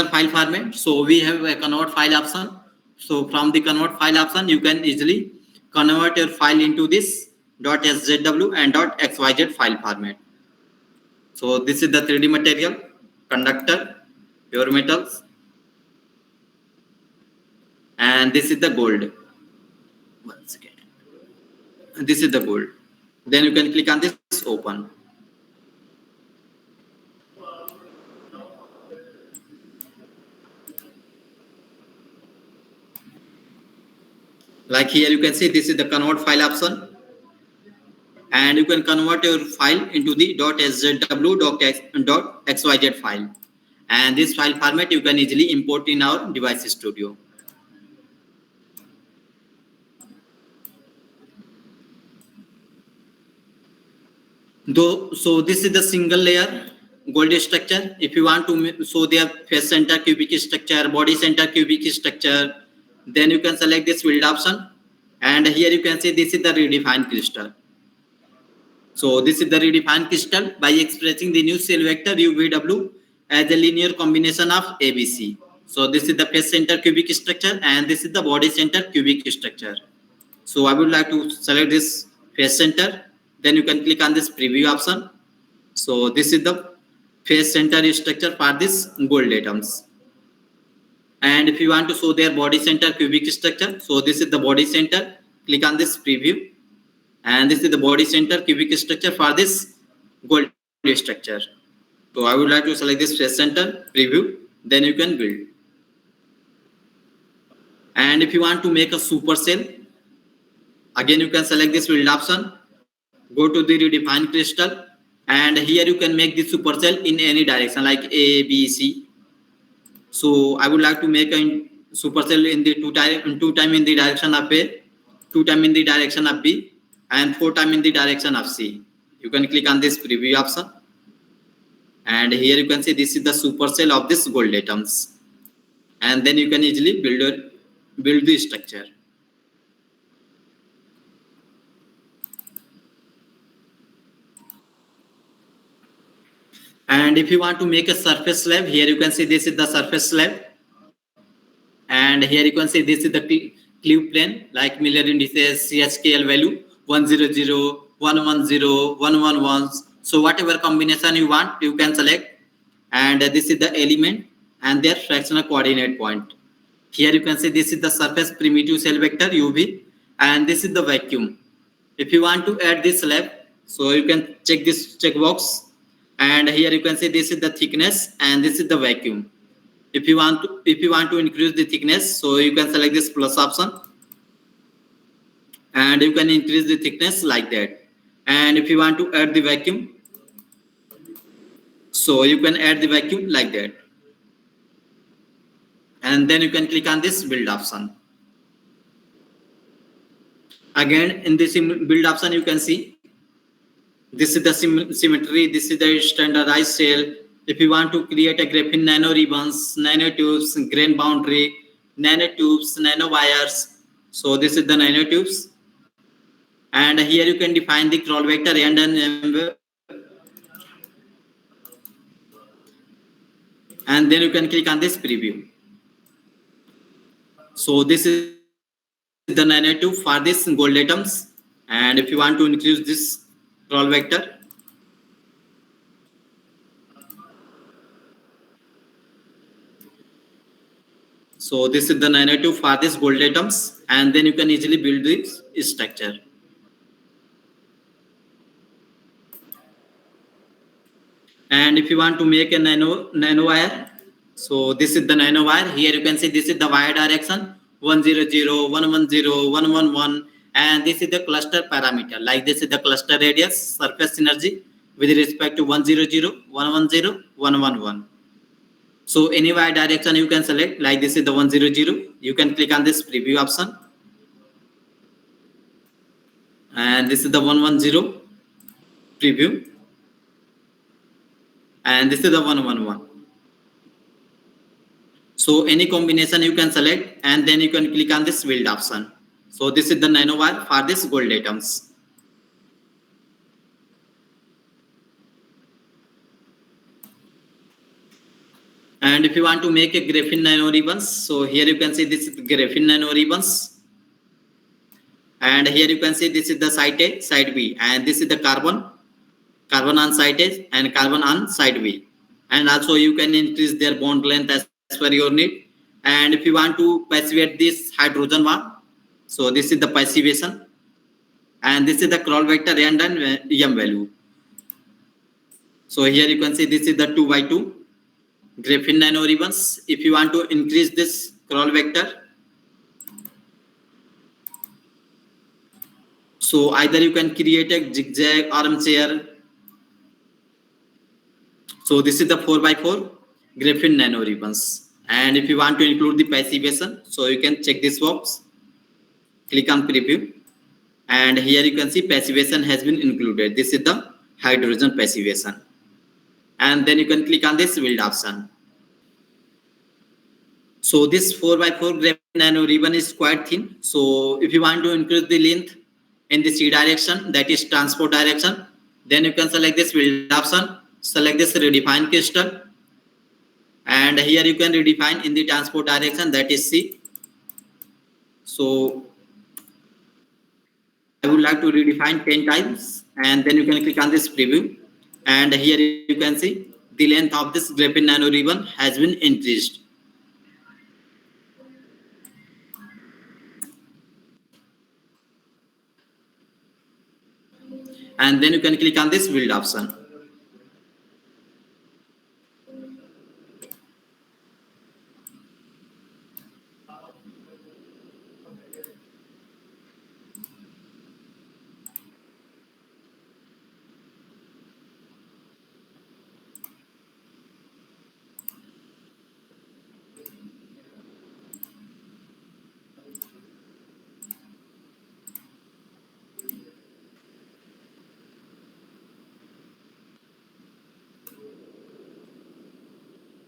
file format, so we have a convert file option. So from the convert file option, you can easily convert your file into this .szw and .xyz file format. So this is the 3D material, conductor, pure metals, and this is the gold. Once again, this is the gold. Then you can click on this open. Like here you can see this is the convert file option, and you can convert your file into the .szw.xyz file, and this file format you can easily import in our Device Studio. So this is the single layer gold structure. If you want to show their face center cubic structure, body center cubic structure, then you can select this field option, and here you can see this is the redefined crystal. So this is the redefined crystal by expressing the new cell vector UVW as a linear combination of ABC. So this is the face center cubic structure, and this is the body center cubic structure. So I would like to select this face center. Then you can click on this preview option. So this is the face center structure for this gold atoms. And if you want to show their body center cubic structure, so this is the body center. Click on this preview, and this is the body center cubic structure for this gold structure. So I would like to select this face center preview. Then you can build. And if you want to make a supercell, again you can select this build option. Go to the redefined crystal, and here you can make the supercell in any direction like A, B, C. So I would like to make a supercell in the two time in the direction of A, 2 time in the direction of B, and 4 time in the direction of C. You can click on this preview option, and here you can see this is the supercell of this gold atoms, and then you can easily build the structure. And if you want to make a surface slab, here you can see this is the surface slab, and here you can see this is the cleave plane like Miller indices, CHKL value 100, 110, 111. So whatever combination you want, you can select, and this is the element and their fractional coordinate point. Here you can see this is the surface primitive cell vector UV, and this is the vacuum. If you want to add this slab, so you can check this checkbox, and here you can see this is the thickness and this is the vacuum. If you want to increase the thickness, so you can select this plus option, and you can increase the thickness like that. And if you want to add the vacuum, so you can add the vacuum like that, and then you can click on this build option. Again in this build option you can see this is the symmetry, this is the standardized cell. If you want to create a graphene nano ribbons, nanotubes, grain boundary, nanotubes, nanowires, so this is the nanotubes, and here you can define the crawl vector and then you can click on this preview. So this is the nanotube for this gold atoms, and if you want to increase this crawl vector, so this is the nanotube for this gold atoms, and then you can easily build this structure. And if you want to make a nano wire, so this is the nano wire. Here you can see this is the wire direction 100, 110, 111, and this is the cluster parameter. Like this is the cluster radius, surface energy with respect to 100, 110, 111. So any wire direction you can select. Like this is the 100. You can click on this preview option, and this is the 110 preview, and this is the 111. So any combination you can select, and then you can click on this weld option. So this is the nano wire for this gold atoms. And if you want to make a graphene nano ribbons, so here you can see this is graphene nano ribbons. And here you can see this is the side A, side B, and this is the carbon on side A and carbon on side B. And also you can increase their bond length as per your need. And if you want to passivate this hydrogen bond, so this is the passivation, and this is the Kroll vector and M value. So here you can see this is the 2x2 graphene nano ribbons. If you want to increase this Kroll vector, so either you can create a zigzag armchair. So this is the 4x4 graphene nano ribbons. And if you want to include the passivation, so you can check this box, click on preview, and here you can see passivation has been included. This is the hydrogen passivation. And then you can click on this weld option. So this 4x4 graphene nano ribbon is quite thin. So if you want to increase the length in the C direction, that is transport direction, then you can select this weld option, select this redefine crystal, and here you can redefine in the transport direction, that is C. So I would like to redefine 10 times, and then you can click on this preview, and here you can see the length of this graphene nano ribbon has been increased. And then you can click on this weld option.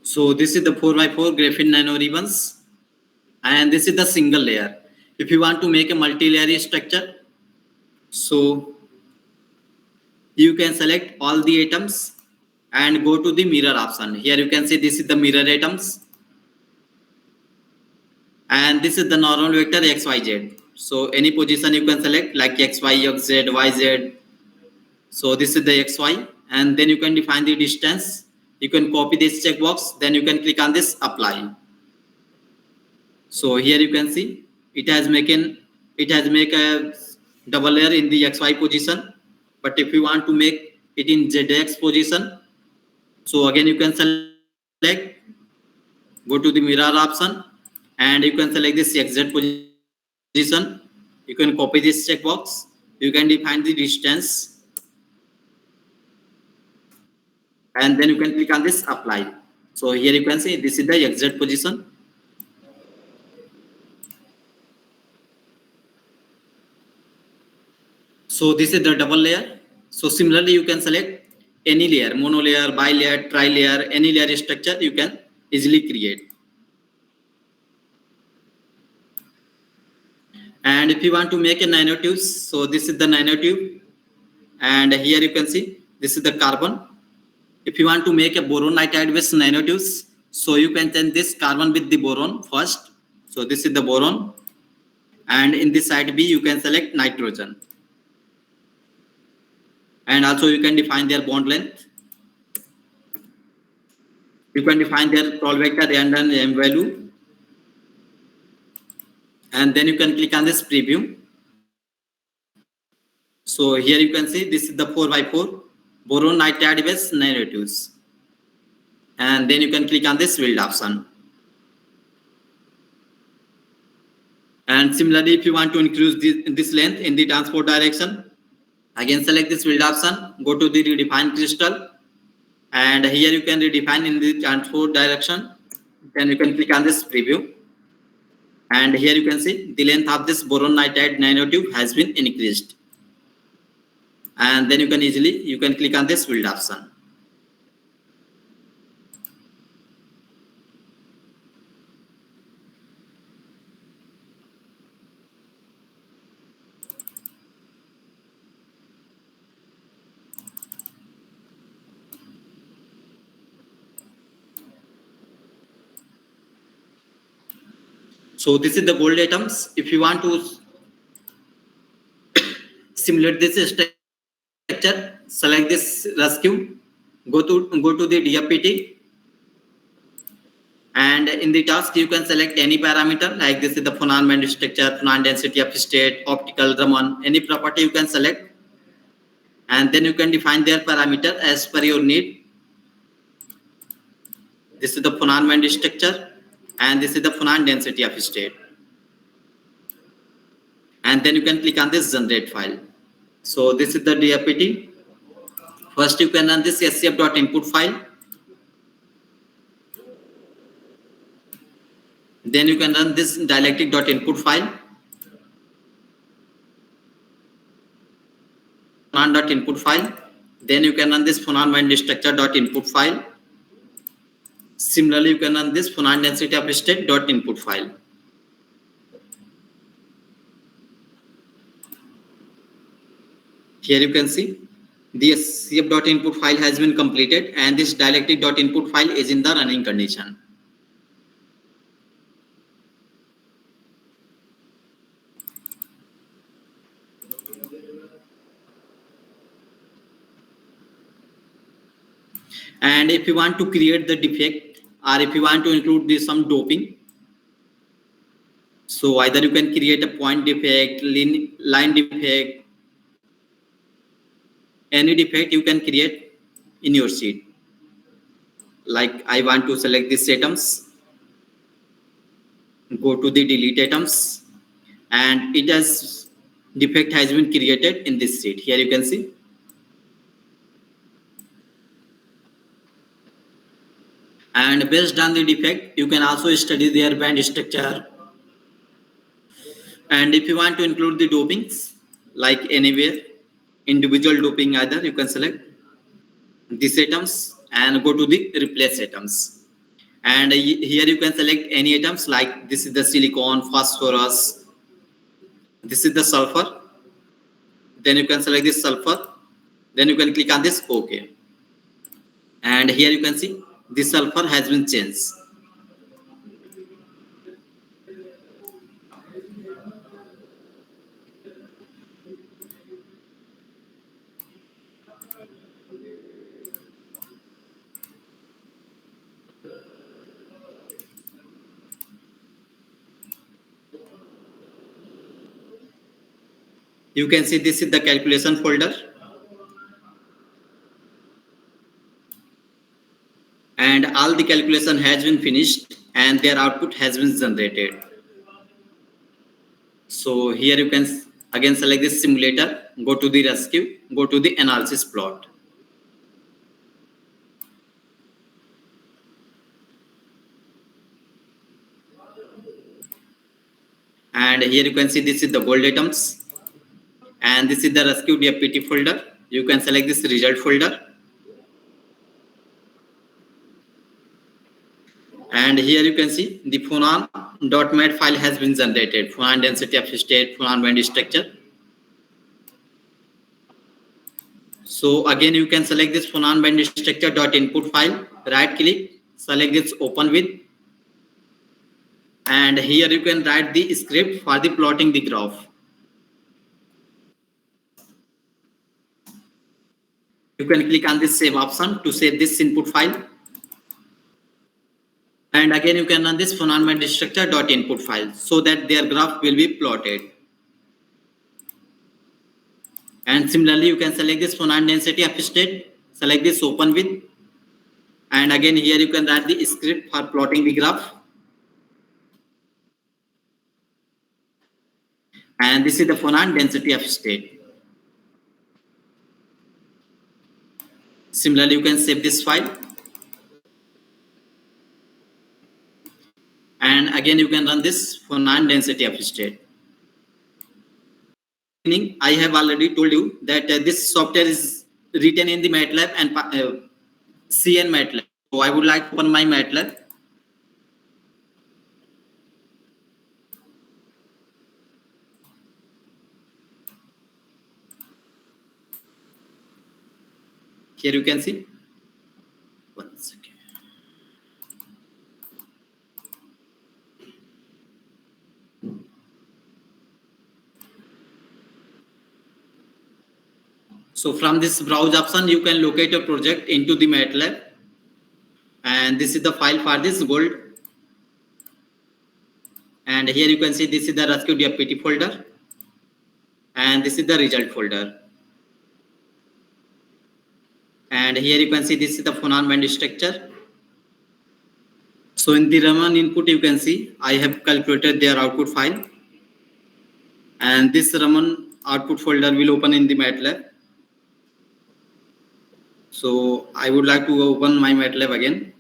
So this is the 4x4 graphene nano ribbons, and this is the single layer. If you want to make a multi-layer structure, so you can select all the atoms and go to the mirror option. Here you can see this is the mirror atoms, and this is the normal vector XYZ. So any position you can select, like XY, XZ, YZ. So this is the XY, and then you can define the distance. You can copy this checkbox, then you can click on this apply. So here you can see it has made a double layer in the XY position. But if you want to make it in ZX position, so again you can select, go to the mirror option, and you can select this XZ position. You can copy this checkbox. You can define the distance, and then you can click on this apply. So here you can see this is the XZ position. So this is the double layer. So similarly you can select any layer, mono layer, bi-layer, tri-layer, any layer structure you can easily create. And if you want to make a nanotubes, so this is the nanotube, and here you can see this is the carbon. If you want to make a boron nitride with nanotubes, so you can change this carbon with the boron first. So this is the boron, and in this side B you can select nitrogen, and also you can define their bond length. You can define their Kroll vector and an M value, and then you can click on this preview. So here you can see this is the 4x4 boron nitride with nanotubes. and then you can click on this build option. And similarly, if you want to increase this length in the transport direction, again select this build option, go to the redefine crystal, and here you can redefine in the transport direction. Then you can click on this preview, and here you can see the length of this boron nitride nanotube has been increased. And then you can click on this build option. So this is the gold atoms. If you want to simulate this structure, select this rescue, go to the Dfpt, and in the task you can select any parameter, like this is the phonon band structure, phonon density of state, optical, Raman, any property you can select, and then you can define their parameter as per your need. This is the phonon band structure, and this is the phonon density of state. And then you can click on this generate file. So this is the Dfpt. First you can run this scf.input file. Then you can run this dielectric.input file. Phonon.input file. Then you can run this phonon band structure.input file. Similarly, you can run this phonon density of state.input file. Here you can see the scf.input file has been completed, and this dielectric.input file is in the running condition. And if you want to create the defect, or if you want to include some doping, so either you can create a point defect, line defect, any defect you can create in your sheet. Like I want to select these atoms, go to the delete atoms, and it has defect has been created in this sheet. Here you can see. And based on the defect, you can also study their band structure. And if you want to include the dopings, like anywhere, individual doping either, you can select these atoms and go to the replace atoms. And here you can select any atoms, like this is the silicon, phosphorus, this is the sulfur. Then you can select this sulfur. Then you can click on this OK. And here you can see this sulfur has been changed. You can see this is the calculation folder. And all the calculation has been finished and their output has been generated. So here you can again select this simulator, go to the rescue, go to the analysis plot. And here you can see this is the gold atoms. And this is the rescue Dfpt folder. You can select this result folder. And here you can see the phonon.mat file has been generated. Phonon density of state, phonon band structure. So again, you can select this phonon band structure.input file. Right click, select this open with. And here you can write the script for the plotting the graph. You can click on this save option to save this input file. And again, you can run this phonon band structure.input file so that their graph will be plotted. And similarly, you can select this phonon density of state, select this open with. And again here you can write the script for plotting the graph. And this is the phonon density of state. Similarly, you can save this file. And again you can run this phonon density of state. I have already told you that this software is written in the MATLAB and C and MATLAB. So I would like to open my MATLAB. Here you can see. One second. So from this browse option, you can locate your project into the MATLAB. And this is the file for this gold. And here you can see this is the Rescu Dfpt folder. And this is the result folder. And here you can see this is the phonon band structure. So in the Raman input, you can see I have calculated their output file. And this Raman output folder will open in the MATLAB. So I would like to open my MATLAB again.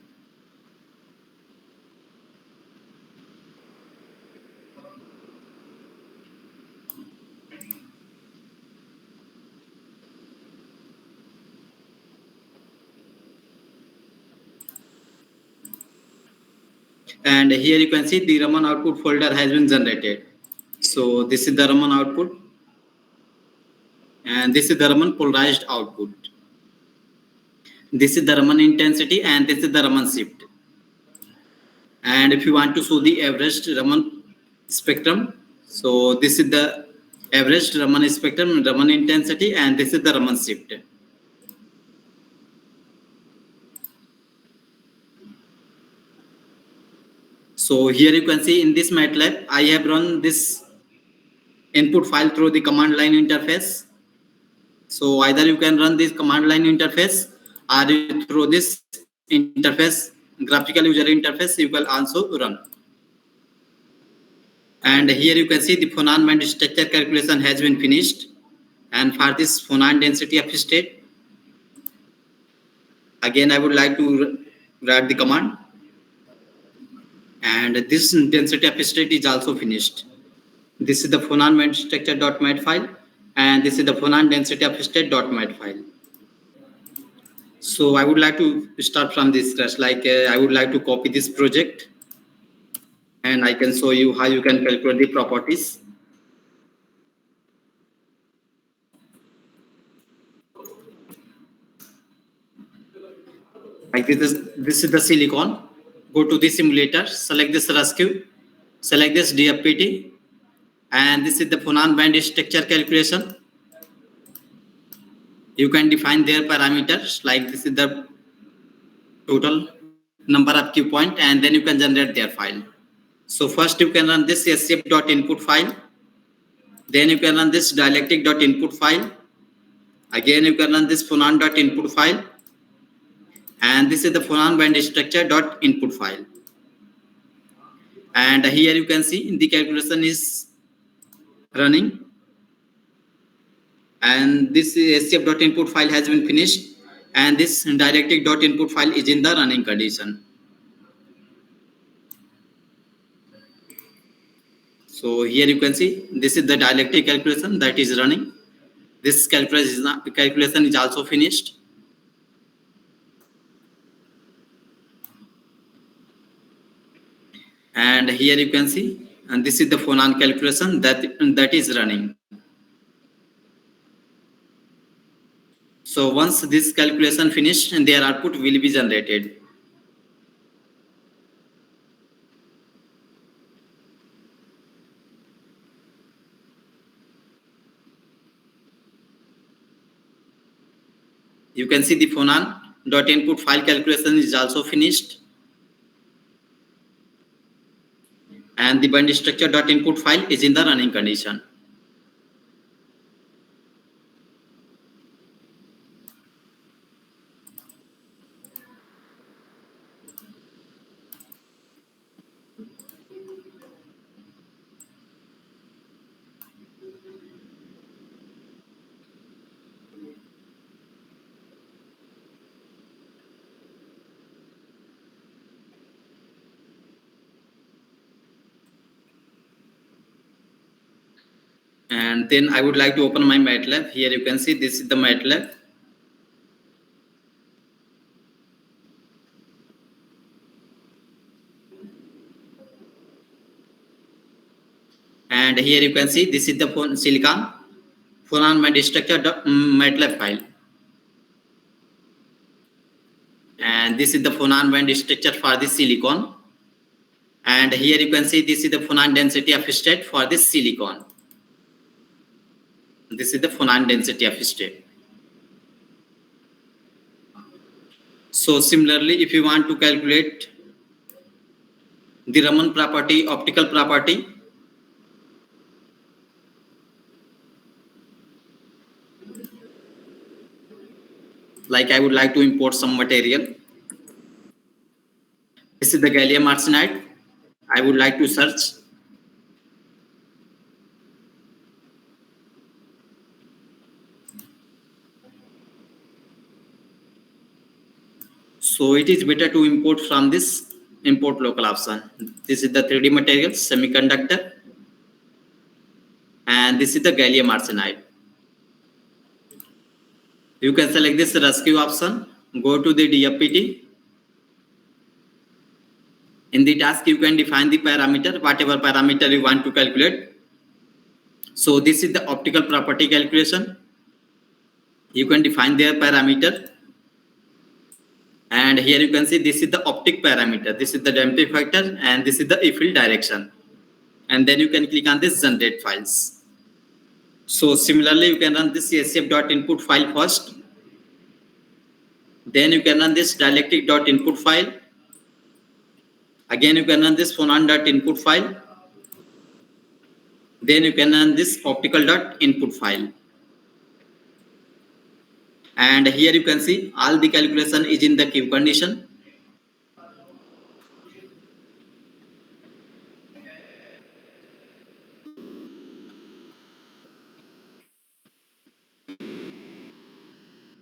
And here you can see the Raman output folder has been generated. So this is the Raman output. And this is the Raman polarized output. This is the Raman intensity and this is the Raman shift. And if you want to show the averaged Raman spectrum, so this is the averaged Raman spectrum, Raman intensity, and this is the Raman shift. So here you can see in this MATLAB, I have run this input file through the command line interface. So either you can run this command line interface or through this interface, graphical user interface, you can also run. And here you can see the phonon band structure calculation has been finished. And for this phonon density of state, again I would like to write the command. And this density of state is also finished. This is the phonon band structure.mat file, and this is the phonon density of state.mat file. So I would like to start from this scratch. I would like to copy this project, and I can show you how you can calculate the properties. Like this is the silicon. Go to the simulator, select this Rescu, select this Dfpt, and this is the phonon band structure calculation. You can define their parameters, like this is the total number of Q point, and then you can generate their file. So first you can run this scf.input file, then you can run this dialectic.input file, again you can run this phonon.input file, and this is the phonon band structure.input file. And here you can see the calculation is running, and this scf.input file has been finished, and this dialectic.input file is in the running condition. So here you can see this is the dialectic calculation that is running. This calculation is also finished. And here you can see, and this is the phonon calculation that is running. So once this calculation finished, and their output will be generated. You can see the phonon.input file calculation is also finished. And the band structure.input file is in the running condition. And then I would like to open my MATLAB. Here you can see this is the MATLAB. And here you can see this is the silicon phonon band structure MATLAB file. And this is the phonon band structure for the silicon. And here you can see this is the phonon density of state for this silicon. This is the phonon density of state. So similarly, if you want to calculate the Raman property, optical property, like I would like to import some material. This is the gallium arsenide. I would like to search. So it is better to import from this import local option. This is the 3D material, semiconductor, and this is the gallium arsenide. You can select this rescue option, go to the Dfpt. In the task, you can define the parameter, whatever parameter you want to calculate. So this is the optical property calculation. You can define their parameter. And here you can see this is the optic parameter. This is the damping factor and this is the field direction. And then you can click on this generate files. So similarly, you can run this scf.input file first. Then you can run this dielectric.input file. Again, you can run this phonon.input file. Then you can run this optical.input file. And here you can see all the calculation is in the queue condition.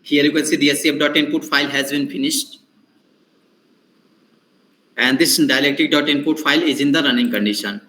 Here you can see the scf.input file has been finished. And this dielectric.input file is in the running condition.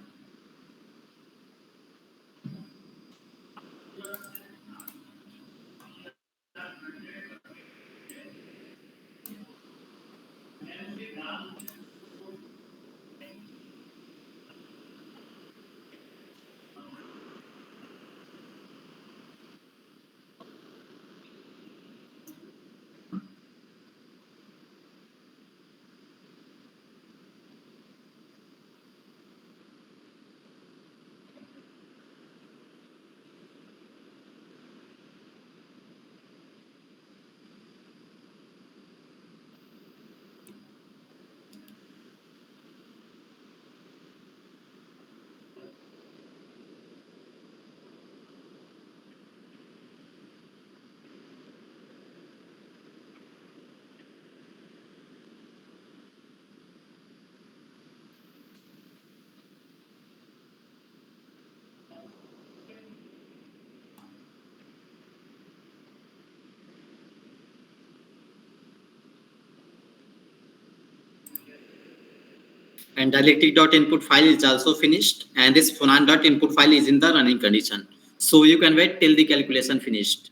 And dielectric.input file is also finished, and this phonon.input file is in the running condition. So you can wait till the calculation finished.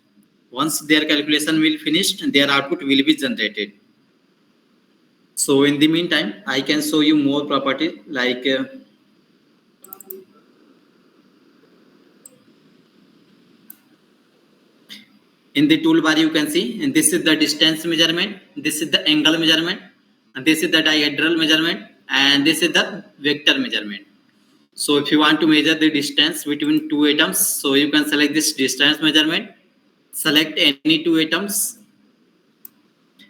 Once their calculation will finished, their output will be generated. So in the meantime, I can show you more property like in the toolbar you can see, and this is the distance measurement, this is the angle measurement, and this is the dihedral measurement, and this is the vector measurement. So if you want to measure the distance between two atoms, so you can select this distance measurement, select any two atoms,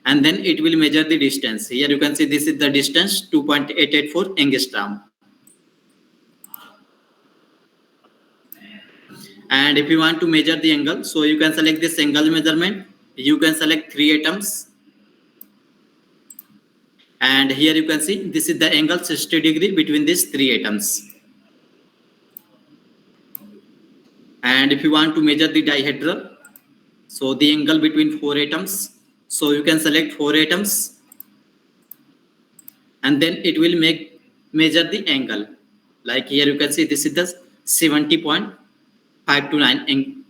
and then it will measure the distance. Here you can see this is the distance 2.884 angstrom. And if you want to measure the angle, so you can select this angle measurement. You can select three atoms. And here you can see this is the angle 60 degree between these three atoms. And if you want to measure the dihedral, so the angle between four atoms, so you can select four atoms. And then it will measure the angle. Like here you can see this is the 70.5 5 to 9.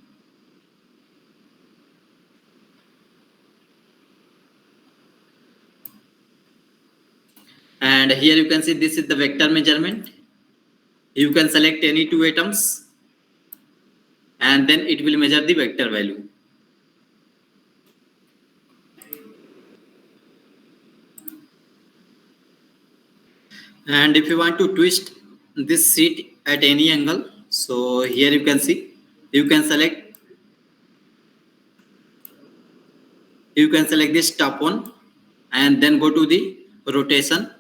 And here you can see this is the vector measurement. You can select any two atoms and then it will measure the vector value. And if you want to twist this sheet at any angle, so here you can see, you can select this top one and then go to the rotation.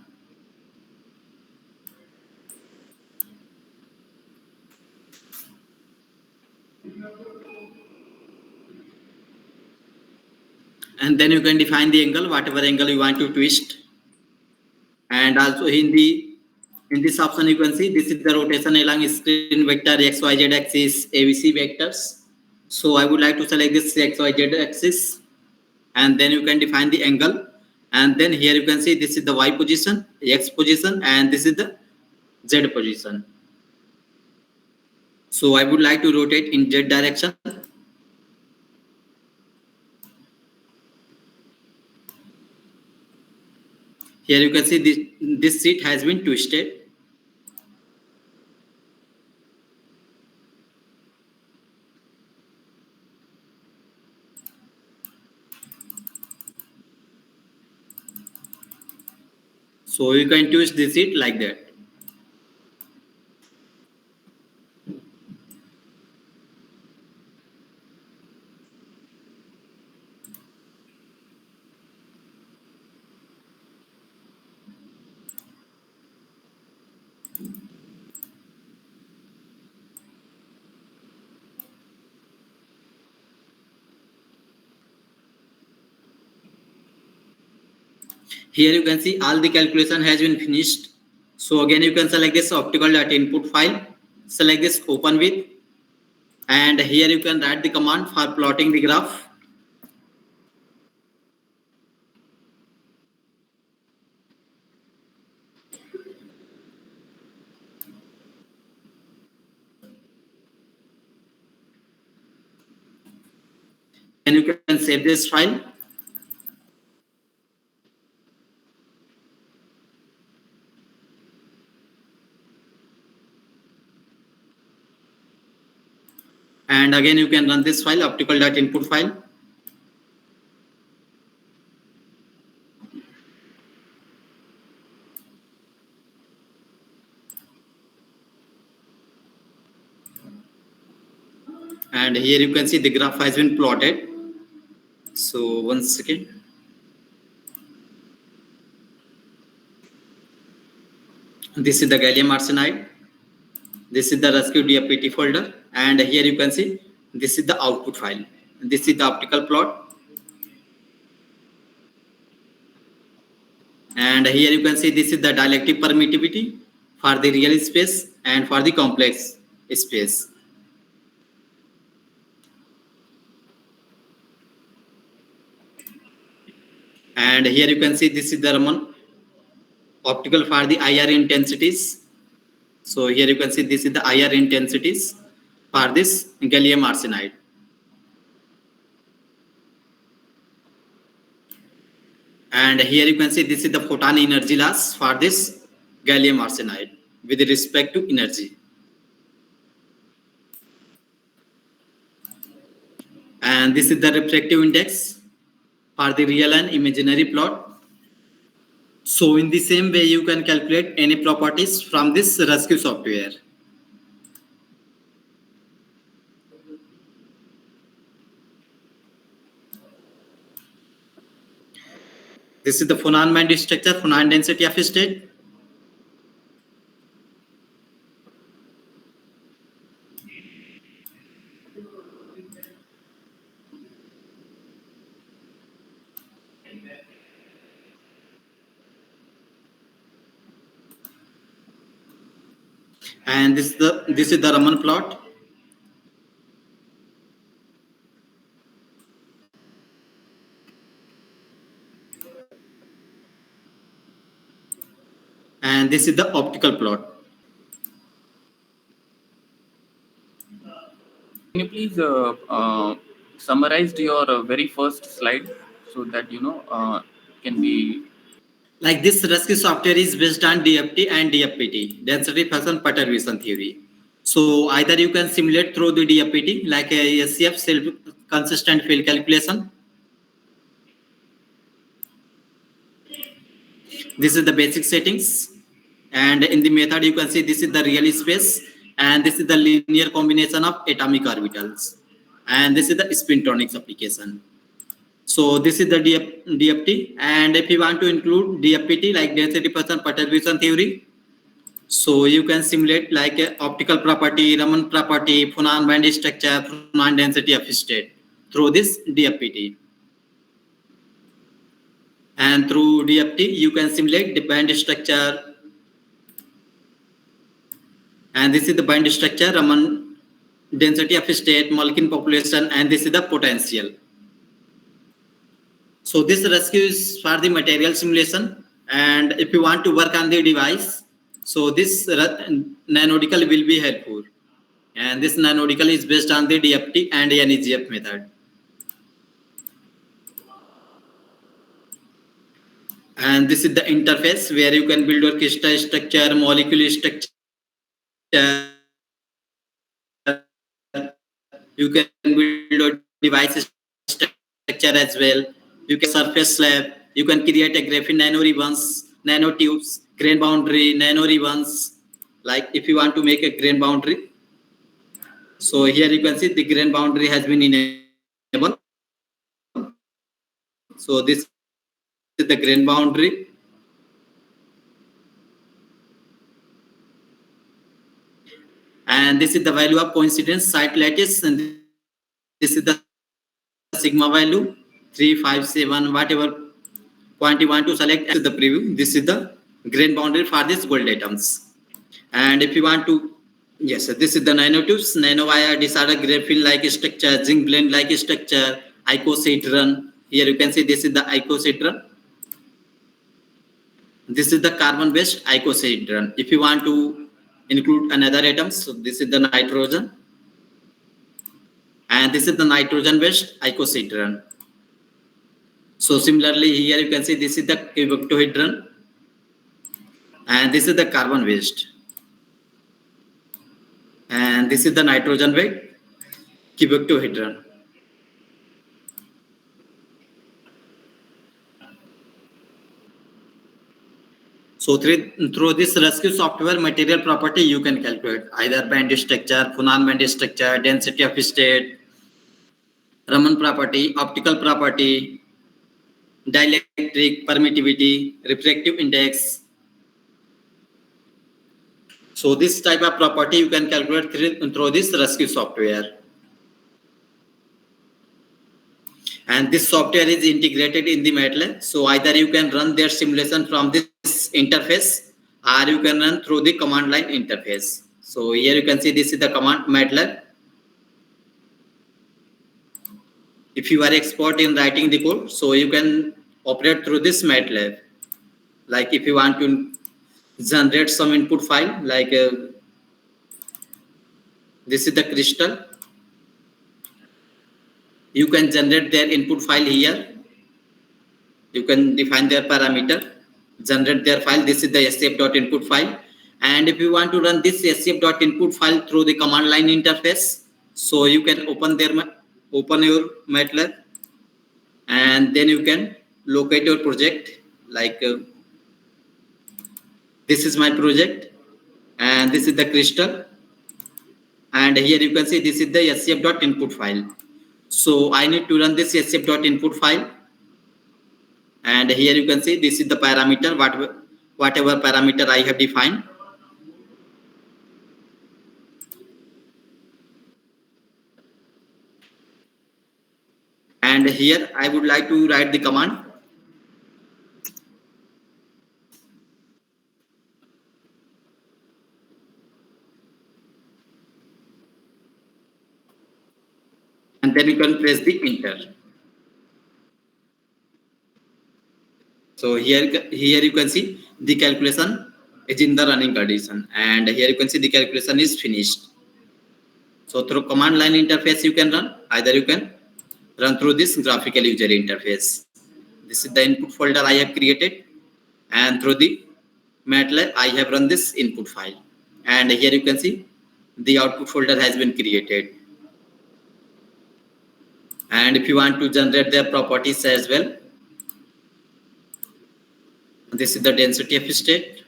And then you can define the angle, whatever angle you want to twist. And also in this option you can see this is the rotation along screen vector xyz axis abc vectors. So I would like to select this xyz axis and then you can define the angle. And then here you can see this is the y position, x position, and this is the z position. So I would like to rotate in z direction. Here you can see this sheet has been twisted. So you can twist this sheet like that. Here you can see all the calculation has been finished. So again you can select this optical data input file, select this open with, and here you can write the command for plotting the graph. And you can save this file. And again you can run this file, optical data input file. And here you can see the graph has been plotted. So one second. This is the gallium arsenide. This is the Rescu Dfpt folder. And here you can see this is the output file. This is the optical plot. And here you can see this is the dielectric permittivity for the real space and for the complex space. And here you can see this is the Raman optical for the IR intensities. So here you can see this is the IR intensities for this gallium arsenide. And here you can see this is the photon energy loss for this gallium arsenide with respect to energy. And this is the refractive index for the real and imaginary plot. So in the same way you can calculate any properties from this Rescu software. This is the phonon band structure, phonon density of state. And this is the Raman plot. And this is the optical plot. Can you please summarize your very first slide so that can be. Like this rescue software is based on DFT and DFPT, density function perturbation theory. So either you can simulate through the DFPT like a SCF self consistent field calculation. This is the basic settings, and in the method you can see this is the real space, and this is the linear combination of atomic orbitals, and this is the spintronics application. So this is the DFT, and if you want to include DFPT like density function perturbation theory, so you can simulate like a optical property, Raman property, phonon band structure, phonon density of state through this DFPT. And through DFT, you can simulate the band structure. And this is the band structure, Raman density of state, molecule population, and this is the potential. So this rescue is for the material simulation. And if you want to work on the device, so this nanodical will be helpful. And this nanodical is based on the DFT and NEGF method. And this is the interface where you can build your crystal structure, molecule structure. You can build your device structure as well. You can surface slab. You can create a graphene nano ribbons, nano tubes, grain boundary, nano ribbons. Like if you want to make a grain boundary, so here you can see the grain boundary has been enabled. So this is the grain boundary, and this is the value of coincidence site lattice, and this is the sigma value 357, whatever point you want to select. This is the preview. This is the grain boundary for this gold atoms. And if you want to, yes, this is the nanotubes, nanowire, disorder graphene like structure, zinc blend like structure, icosahedron. Here you can see this is the icosahedron. This is the carbon based icosahedron. If you want to include another atom, so this is the nitrogen, and this is the nitrogen based icosahedron. So similarly here you can see this is the octahedron, and this is the carbon based, and this is the nitrogen based octahedron. So through this rescue software material property, you can calculate either band structure, phonon band structure, density of state, Raman property, optical property, dielectric, permittivity, refractive index. So this type of property you can calculate through this rescue software. And this software is integrated in the MATLAB. So either you can run their simulation from this interface, or you can run through the command line interface. So here you can see this is the command MATLAB. If you are expert in writing the code, so you can operate through this MATLAB. Like if you want to generate some input file, like this is the crystal. You can generate their input file here. You can define their parameter, generate their file. This is the scf.input file. And if you want to run this scf.input file through the command line interface, so you can open your MATLAB, and then you can locate your project. Like this is my project, and this is the crystal, and here you can see this is the scf.input file. So I need to run this scf.input file, and here you can see this is the parameter, whatever parameter I have defined. And here I would like to write the command. And then you can press the enter. So here you can see the calculation is in the running condition, and here you can see the calculation is finished. So through command line interface you can run, either you can run through this graphical user interface. This is the input folder I have created, and through the MATLAB I have run this input file, and here you can see the output folder has been created. And if you want to generate their properties as well, this is the density of state,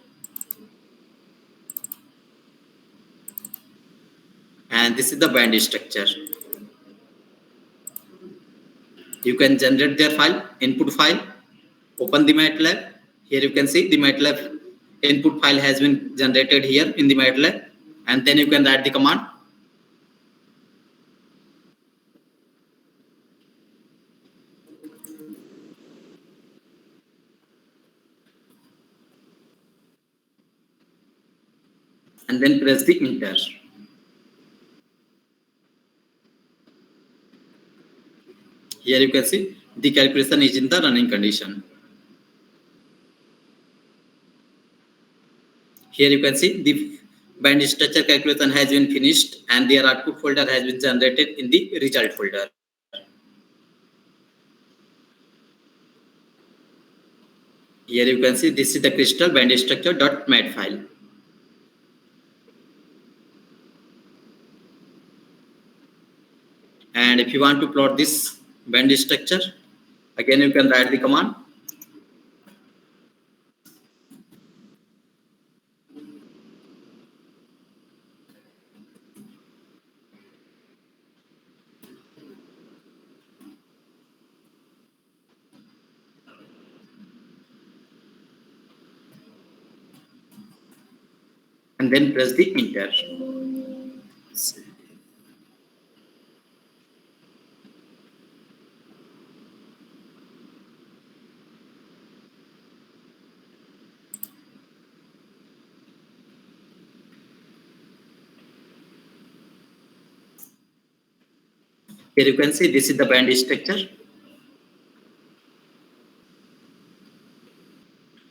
and this is the band structure. You can generate their file, input file, open the MATLAB. Here you can see the MATLAB input file has been generated here in the MATLAB, and then you can write the command. And then press the enter. Here you can see the calculation is in the running condition. Here you can see the band structure calculation has been finished, and their output folder has been generated in the result folder. Here you can see this is the crystal band structure.mat file. And if you want to plot this band structure, again you can write the command. And then press the enter. Here you can see this is the band structure.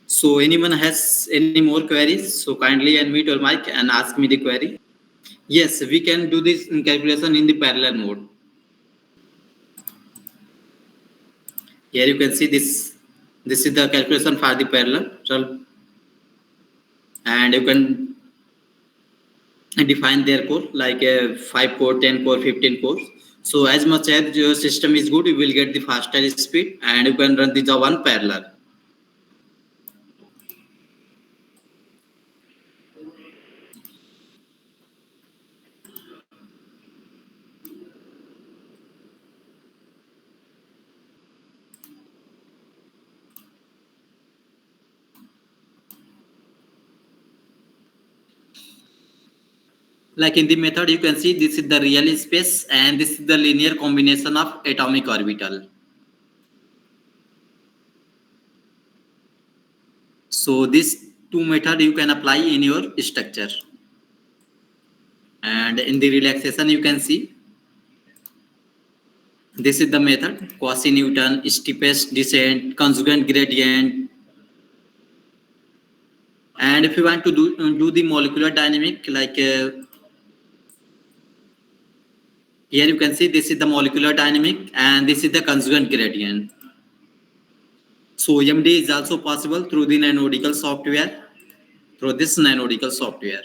So anyone has any more queries? So kindly unmute your mic and ask me the query. Yes, we can do this calculation in the parallel mode. Here you can see this. This is the calculation for the parallel, and you can define their core like a 5 core, 10 core, 15 cores. So as much as your system is good, you will get the faster speed, and you can run the job on parallel. Like in the method, you can see this is the real space, and this is the linear combination of atomic orbital. So these two methods you can apply in your structure. And in the relaxation, you can see this is the method: quasi-Newton, steepest descent, conjugate gradient. And if you want to do the molecular dynamic, like here you can see this is the molecular dynamic, and this is the conjugate gradient. So MD is also possible through the nanodical software, through this nanodical software.